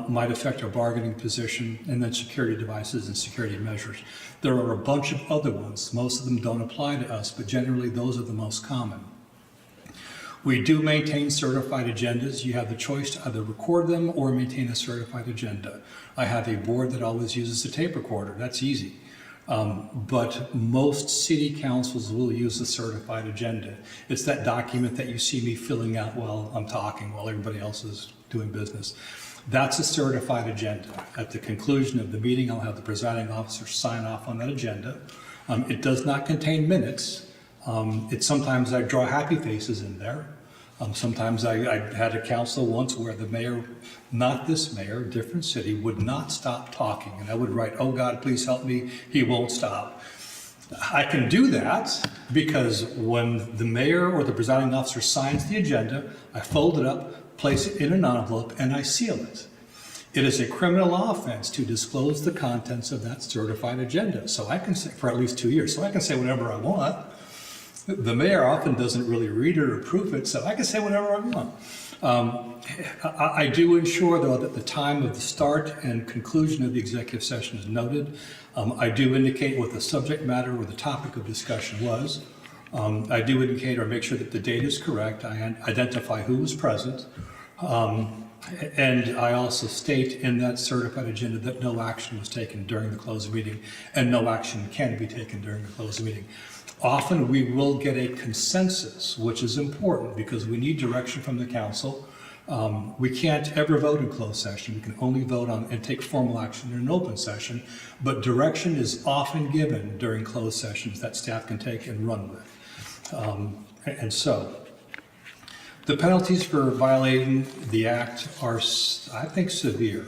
Speaker 10: might affect our bargaining position, and then security devices and security measures. There are a bunch of other ones. Most of them don't apply to us, but generally those are the most common. We do maintain certified agendas. You have the choice to either record them or maintain a certified agenda. I have a board that always uses a tape recorder. That's easy. But most city councils will use a certified agenda. It's that document that you see me filling out while I'm talking, while everybody else is doing business. That's a certified agenda. At the conclusion of the meeting, I'll have the presiding officer sign off on that agenda. It does not contain minutes. Sometimes I draw happy faces in there. Sometimes I had a council once where the mayor, not this mayor, different city, would not stop talking. And I would write, "Oh God, please help me, he won't stop." I can do that because when the mayor or the presiding officer signs the agenda, I fold it up, place it in an envelope, and I seal it. It is a criminal offense to disclose the contents of that certified agenda. So I can say, for at least 2 years, so I can say whatever I want. The mayor often doesn't really read it or approve it, so I can say whatever I want. I do ensure, though, that the time of the start and conclusion of the executive session is noted. I do indicate what the subject matter or the topic of discussion was. I do indicate or make sure that the date is correct. I identify who was present. And I also state in that certified agenda that no action was taken during the closed meeting and no action can be taken during the closed meeting. Often we will get a consensus, which is important because we need direction from the council. We can't ever vote in closed session. We can only vote on and take formal action in an open session, but direction is often given during closed sessions that staff can take and run with. And so the penalties for violating the act are, I think, severe.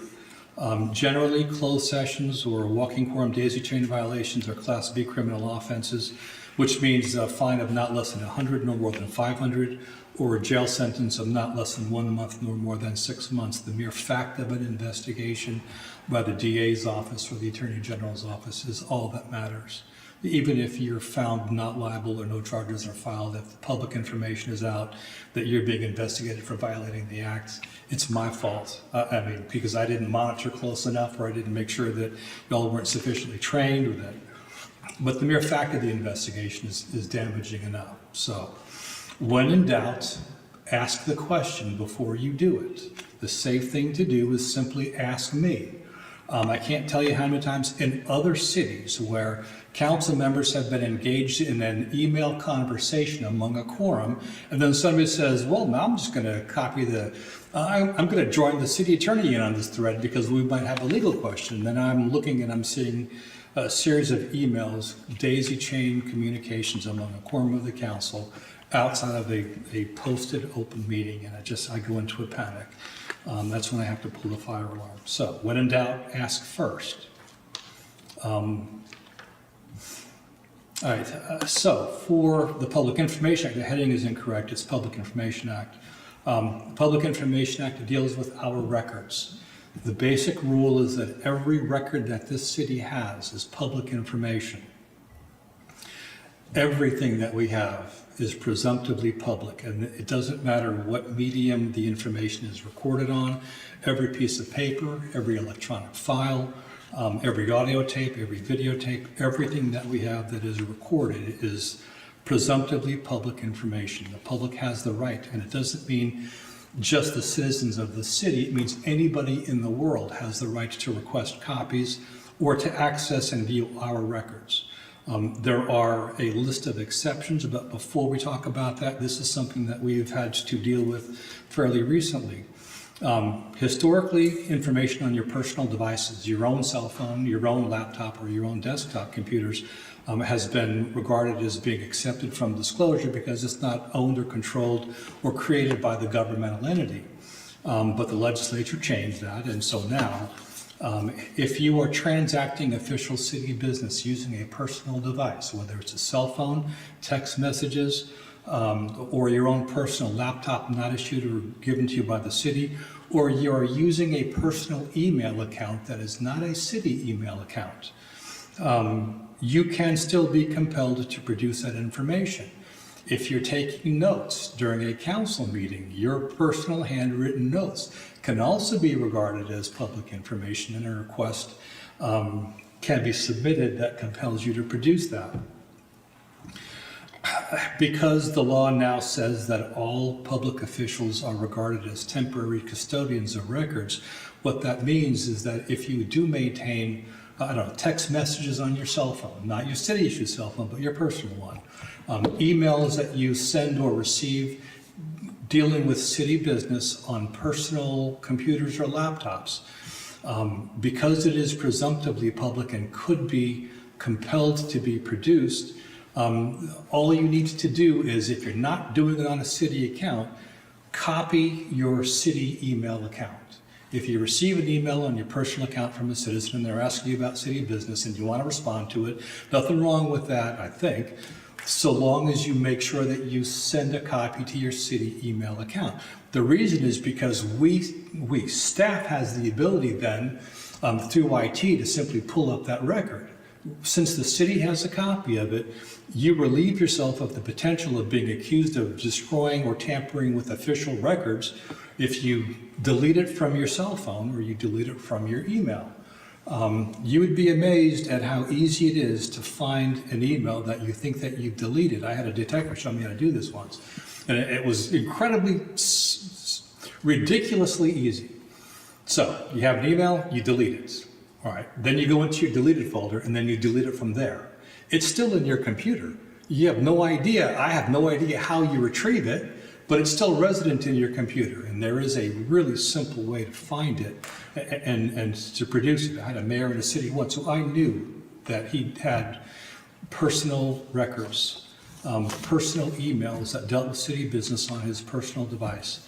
Speaker 10: Generally, closed sessions or walking quorum daisy chain violations are Class B criminal offenses, which means a fine of not less than 100 no more than 500, or a jail sentence of not less than 1 month nor more than 6 months. The mere fact of an investigation by the DA's office or the Attorney General's office is all that matters. Even if you're found not liable or no charges are filed, if the public information is out that you're being investigated for violating the act, it's my fault. Because I didn't monitor close enough, or I didn't make sure that y'all weren't sufficiently trained, or that. But the mere fact of the investigation is damaging enough. So, when in doubt, ask the question before you do it. The safe thing to do is simply ask me. I can't tell you how many times in other cities where council members have been engaged in an email conversation among a quorum, and then somebody says, well, now I'm just going to copy I'm going to join the city attorney in on this thread because we might have a legal question. Then I'm looking and I'm seeing a series of emails, daisy chain communications among a quorum of the council outside of a posted open meeting, and I go into a panic. That's when I have to pull the fire alarm. So when in doubt, ask first. All right, so for the Public Information Act, the heading is incorrect, it's Public Information Act. Public Information Act deals with our records. The basic rule is that every record that this city has is public information. Everything that we have is presumptively public, and it doesn't matter what medium the information is recorded on. Every piece of paper, every electronic file, every audio tape, every videotape, everything that we have that is recorded is presumptively public information. The public has the right, and it doesn't mean just the citizens of the city. It means anybody in the world has the right to request copies or to access and view our records. There are a list of exceptions, but before we talk about that, this is something that we've had to deal with fairly recently. Historically, information on your personal devices, your own cell phone, your own laptop, or your own desktop computers has been regarded as being accepted from disclosure because it's not owned or controlled or created by the governmental entity. But the legislature changed that, and so now, if you are transacting official city business using a personal device, whether it's a cell phone, text messages, or your own personal laptop not issued or given to you by the city, or you are using a personal email account that is not a city email account, you can still be compelled to produce that information. If you're taking notes during a council meeting, your personal handwritten notes can also be regarded as public information, and a request can be submitted that compels you to produce that. Because the law now says that all public officials are regarded as temporary custodians of records, what that means is that if you do maintain, text messages on your cell phone, not your city-issued cell phone, but your personal one, emails that you send or receive dealing with city business on personal computers or laptops, because it is presumptively public and could be compelled to be produced, all you need to do is, if you're not doing it on a city account, copy your city email account. If you receive an email on your personal account from a citizen and they're asking you about city business and you want to respond to it, nothing wrong with that, I think, so long as you make sure that you send a copy to your city email account. The reason is because staff has the ability then, through IT, to simply pull up that record. Since the city has a copy of it, you relieve yourself of the potential of being accused of destroying or tampering with official records if you delete it from your cell phone or you delete it from your email. You would be amazed at how easy it is to find an email that you think that you've deleted. I had a detective show me how to do this once, and it was incredibly, ridiculously easy. So you have an email, you delete it. All right, then you go into your deleted folder and then you delete it from there. It's still in your computer. You have no idea, I have no idea how you retrieve it, but it's still resident in your computer. And there is a really simple way to find it and to produce it. I had a mayor in a city once who I knew that he had personal records, personal emails that dealt with city business on his personal device.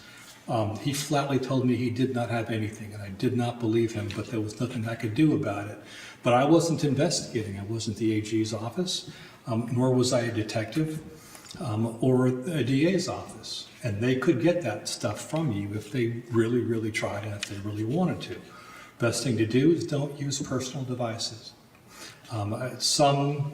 Speaker 10: He flatly told me he did not have anything, and I did not believe him, but there was nothing I could do about it. But I wasn't investigating. I wasn't the AG's office, nor was I a detective or a DA's office. And they could get that stuff from you if they really, really tried and if they really wanted to. Best thing to do is don't use personal devices. Some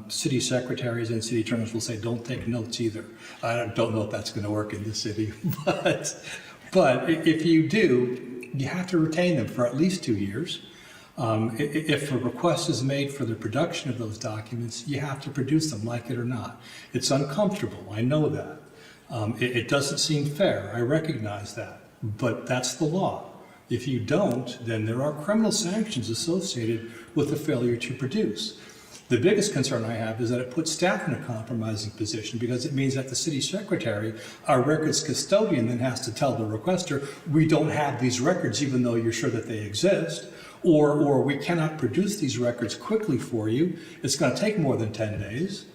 Speaker 10: city secretaries and city attorneys will say, don't take notes either. I don't know if that's going to work in this city, but if you do, you have to retain them for at least 2 years. If a request is made for the production of those documents, you have to produce them, like it or not. It's uncomfortable, I know that. It doesn't seem fair, I recognize that, but that's the law. If you don't, then there are criminal sanctions associated with the failure to produce. The biggest concern I have is that it puts staff in a compromising position because it means that the city secretary, our records custodian, then has to tell the requester, we don't have these records even though you're sure that they exist, or we cannot produce these records quickly for you. It's going to take more than 10 days,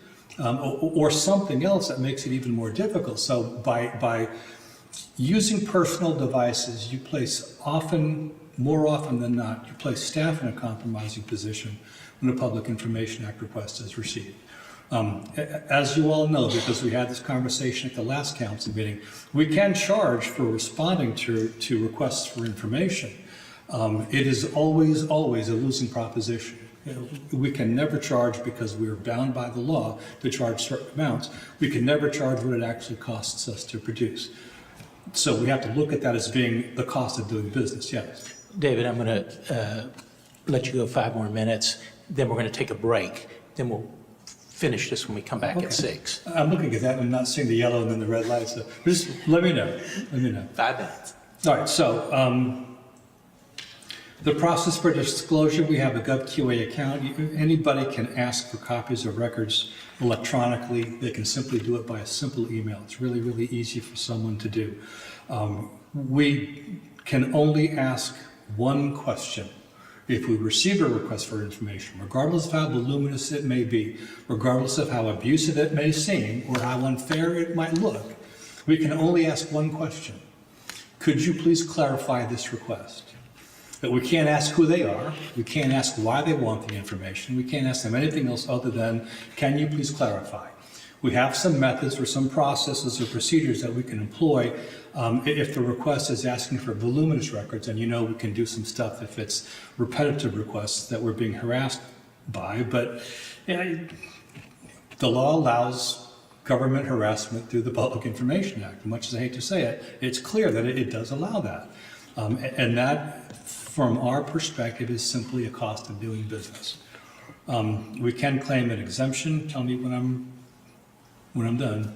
Speaker 10: or something else that makes it even more difficult. So by using personal devices, you place more often than not, you place staff in a compromising position when a Public Information Act request is received. As you all know, because we had this conversation at the last council meeting, we can charge for responding to requests for information. It is always a losing proposition. We can never charge because we are bound by the law to charge certain amounts. We can never charge what it actually costs us to produce. So we have to look at that as being the cost of doing business, yes.
Speaker 1: David, I'm going to let you go 5 more minutes, then we're going to take a break. Then we'll finish this when we come back at 6.
Speaker 10: I'm looking at that and I'm not seeing the yellow and then the red lights. So just let me know.
Speaker 1: 5 minutes.
Speaker 10: All right, so the process for disclosure, we have a GovQA account. Anybody can ask for copies of records electronically. They can simply do it by a simple email. It's really, really easy for someone to do. We can only ask one question. If we receive a request for information, regardless of how voluminous it may be, regardless of how abusive it may seem, or how unfair it might look, we can only ask one question. Could you please clarify this request? But we can't ask who they are. We can't ask why they want the information. We can't ask them anything else other than, can you please clarify? We have some methods or some processes or procedures that we can employ if the request is asking for voluminous records, and we can do some stuff if it's repetitive requests that we're being harassed by. But the law allows government harassment through the Public Information Act. Much as I hate to say it, it's clear that it does allow that. And that, from our perspective, is simply a cost of doing business. We can claim an exemption. Tell me when I'm done.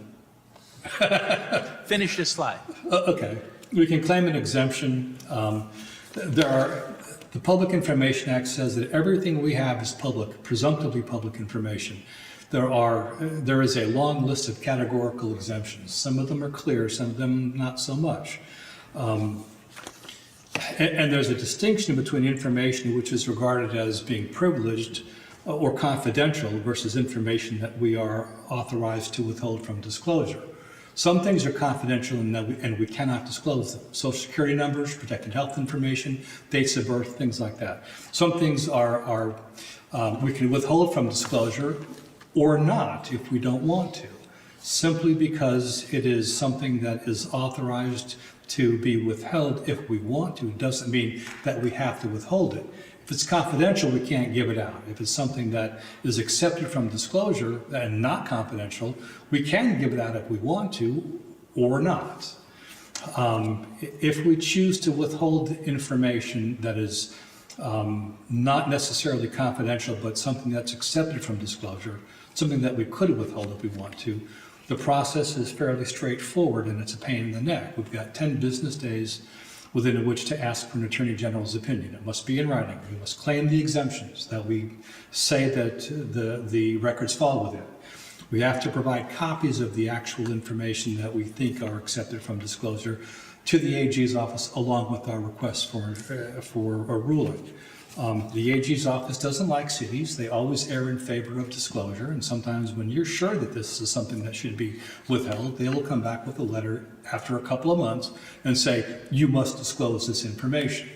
Speaker 1: Finish this slide.
Speaker 10: Okay, we can claim an exemption. The Public Information Act says that everything we have is public, presumptively public information. There is a long list of categorical exemptions. Some of them are clear, some of them not so much. And there's a distinction between information which is regarded as being privileged or confidential versus information that we are authorized to withhold from disclosure. Some things are confidential and we cannot disclose them. Social Security numbers, protected health information, dates of birth, things like that. Some things we can withhold from disclosure or not if we don't want to, simply because it is something that is authorized to be withheld if we want to. It doesn't mean that we have to withhold it. If it's confidential, we can't give it out. If it's something that is accepted from disclosure and not confidential, we can give it out if we want to or not. If we choose to withhold information that is not necessarily confidential, but something that's accepted from disclosure, something that we could withhold if we want to, the process is fairly straightforward and it's a pain in the neck. We've got 10 business days within which to ask for an Attorney General's opinion. It must be in writing. We must claim the exemptions that we say that the records fall within. We have to provide copies of the actual information that we think are accepted from disclosure to the AG's office along with our request for a ruling. The AG's office doesn't like cities. They always err in favor of disclosure, and sometimes when you're sure that this is something that should be withheld, they will come back with a letter after a couple of months and say, you must disclose this information.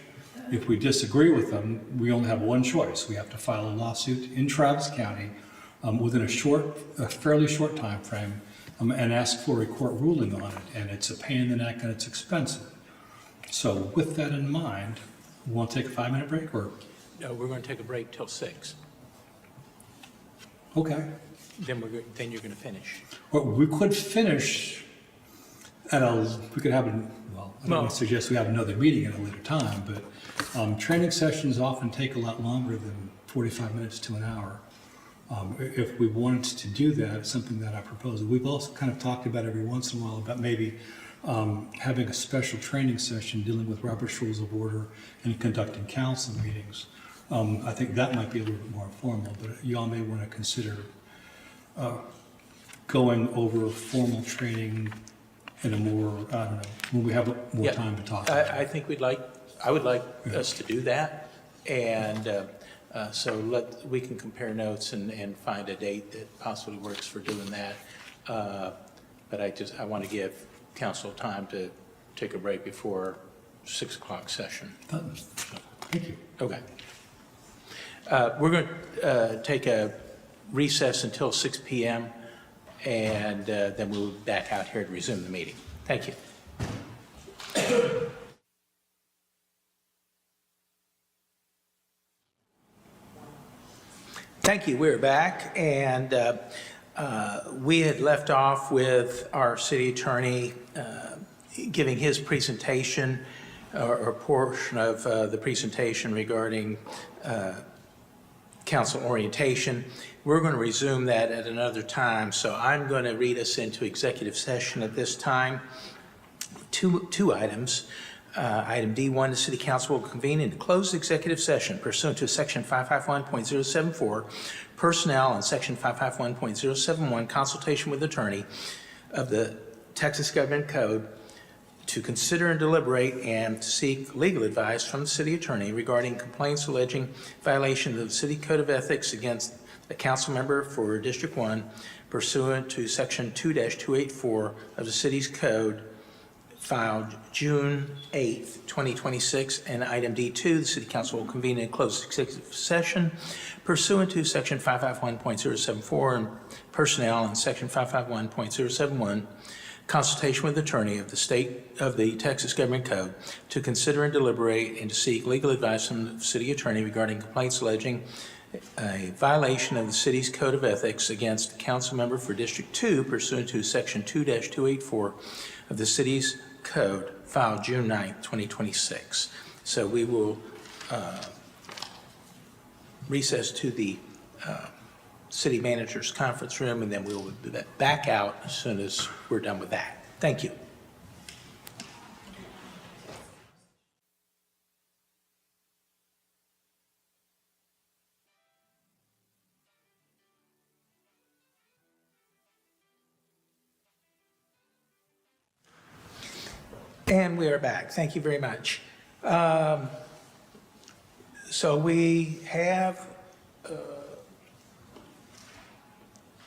Speaker 10: If we disagree with them, we only have one choice. We have to file a lawsuit in Travis County within a fairly short time frame and ask for a court ruling on it, and it's a pain in the neck and it's expensive. So with that in mind, we want to take a 5-minute break, or?
Speaker 1: No, we're going to take a break till 6.
Speaker 10: Okay.
Speaker 1: Then you're going to finish.
Speaker 10: Well, we could finish we could have, I don't suggest we have another meeting at a later time, but training sessions often take a lot longer than 45 minutes to an hour. If we wanted to do that, it's something that I propose. We've also kind of talked about every once in a while about maybe having a special training session dealing with Robert's Rules of Order and conducting council meetings. I think that might be a little bit more formal, but you all may want to consider going over formal training in a more, I don't know, when we have more
Speaker 1: Yeah,
Speaker 10: time to talk about it.
Speaker 1: I think I would like us to do that, and so we can compare notes and find a date that possibly works for doing that. But I want to give council time to take a break before 6 o'clock session.
Speaker 10: Thank you.
Speaker 1: Okay. We're going to take a recess until 6 p.m. and then we'll be back out here to resume the meeting. Thank you. Thank you. We're back, and we had left off with our city attorney giving his presentation or a portion of the presentation regarding council orientation. We're going to resume that at another time, so I'm going to read us into executive session at this time. Two items. Item D1, the City Council will convene in closed executive session pursuant to Section 551.074, Personnel, and Section 551.071, Consultation with Attorney of the Texas Government Code, to consider and deliberate and seek legal advice from the city attorney regarding complaints alleging violation of the city code of ethics against a council member for District 1 pursuant to Section 2-284 of the city's code filed June 8th, 2026. And item D2, the city council will convene a closed executive session pursuant to Section 551.074 and personnel and Section 551.071, consultation with attorney of the Texas Government Code to consider and deliberate and to seek legal advice from the city attorney regarding complaints alleging a violation of the city's code of ethics against a council member for District 2 pursuant to Section 2-284 of the city's code filed June 9th, 2026. So we will recess to the city manager's conference room, and then we will be back out as soon as we're done with that. Thank you. And we are back. Thank you very much. So we have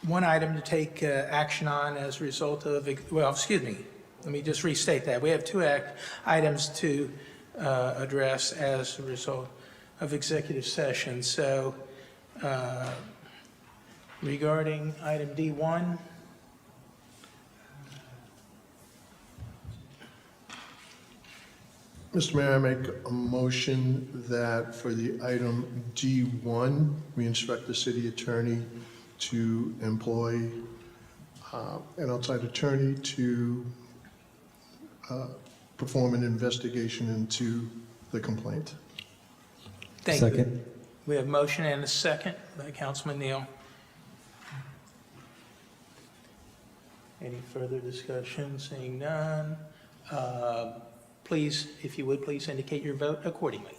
Speaker 1: one item to take action on as a result of, well, excuse me, let me just restate that. We have two items to address as a result of executive session. So regarding item D1,
Speaker 7: Mr. Mayor, I make a motion that for the item D1, we instruct the city attorney to employ an outside attorney to perform an investigation into the complaint.
Speaker 1: thank you.
Speaker 3: Second.
Speaker 1: We have motion and a second by Councilman Neal. Any further discussion? Seeing none. Please, if you would, please indicate your vote accordingly.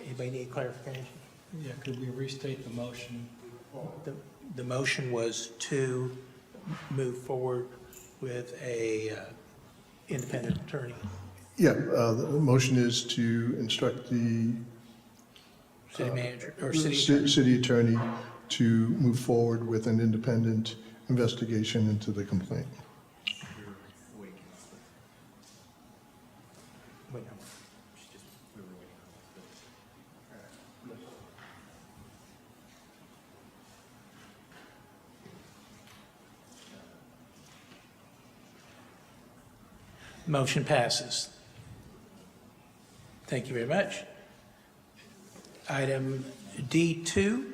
Speaker 1: Anybody need clarification?
Speaker 10: Yeah, could we restate the motion?
Speaker 1: The motion was to move forward with a independent attorney.
Speaker 7: Yeah, the motion is to instruct the
Speaker 1: City manager, or city attorney.
Speaker 7: city attorney to move forward with an independent investigation into the complaint.
Speaker 1: Wait, no. Motion passes. Thank you very much. Item D2,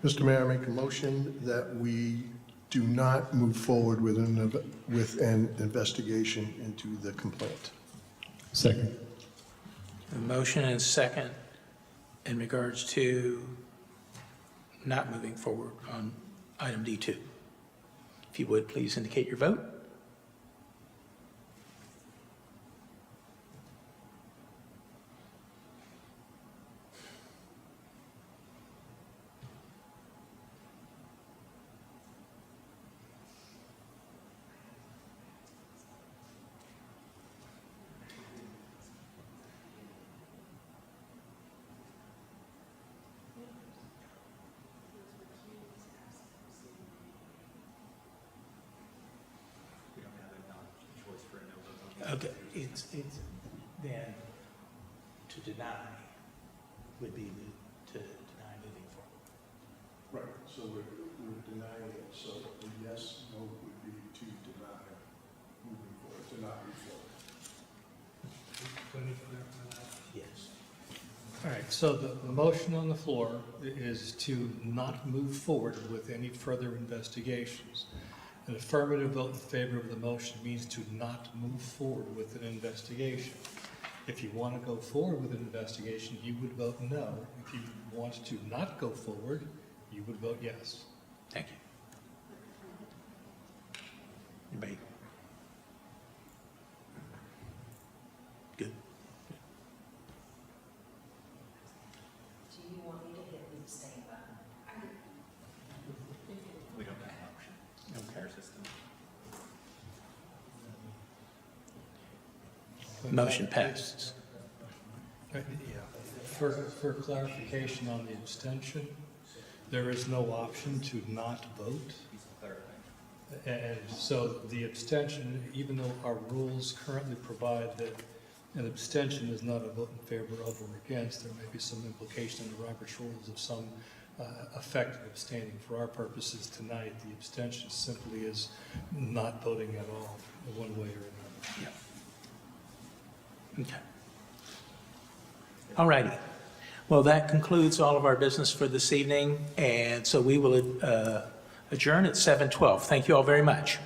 Speaker 7: Mr. Mayor, I make a motion that we do not move forward with an investigation into the complaint.
Speaker 3: Second.
Speaker 1: a motion and a second in regards to not moving forward on item D2. If you would, please indicate your vote. Okay, it's then to deny would be to deny moving forward.
Speaker 7: Right, so we're denying it, so the yes vote would be to deny moving forward, to not move forward.
Speaker 1: Yes.
Speaker 10: All right, so the motion on the floor is to not move forward with any further investigations. An affirmative vote in favor of the motion means to not move forward with an investigation. If you want to go forward with an investigation, you would vote no. If you want to not go forward, you would vote yes.
Speaker 1: Thank you. Anybody? Good.
Speaker 6: Do you want me to hit the abstain button?
Speaker 8: We don't have an option. No care system.
Speaker 1: Motion passes.
Speaker 10: Yeah. For clarification on the abstention, there is no option to not vote. And so the abstention, even though our rules currently provide that an abstention is not a vote in favor of or against, there may be some implication in the Robert's rules of some effect of abstaining. For our purposes tonight, the abstention simply is not voting at all, one way or another.
Speaker 1: Yeah. Okay. All righty. Well, that concludes all of our business for this evening, and so we will adjourn at 7:12. Thank you all very much.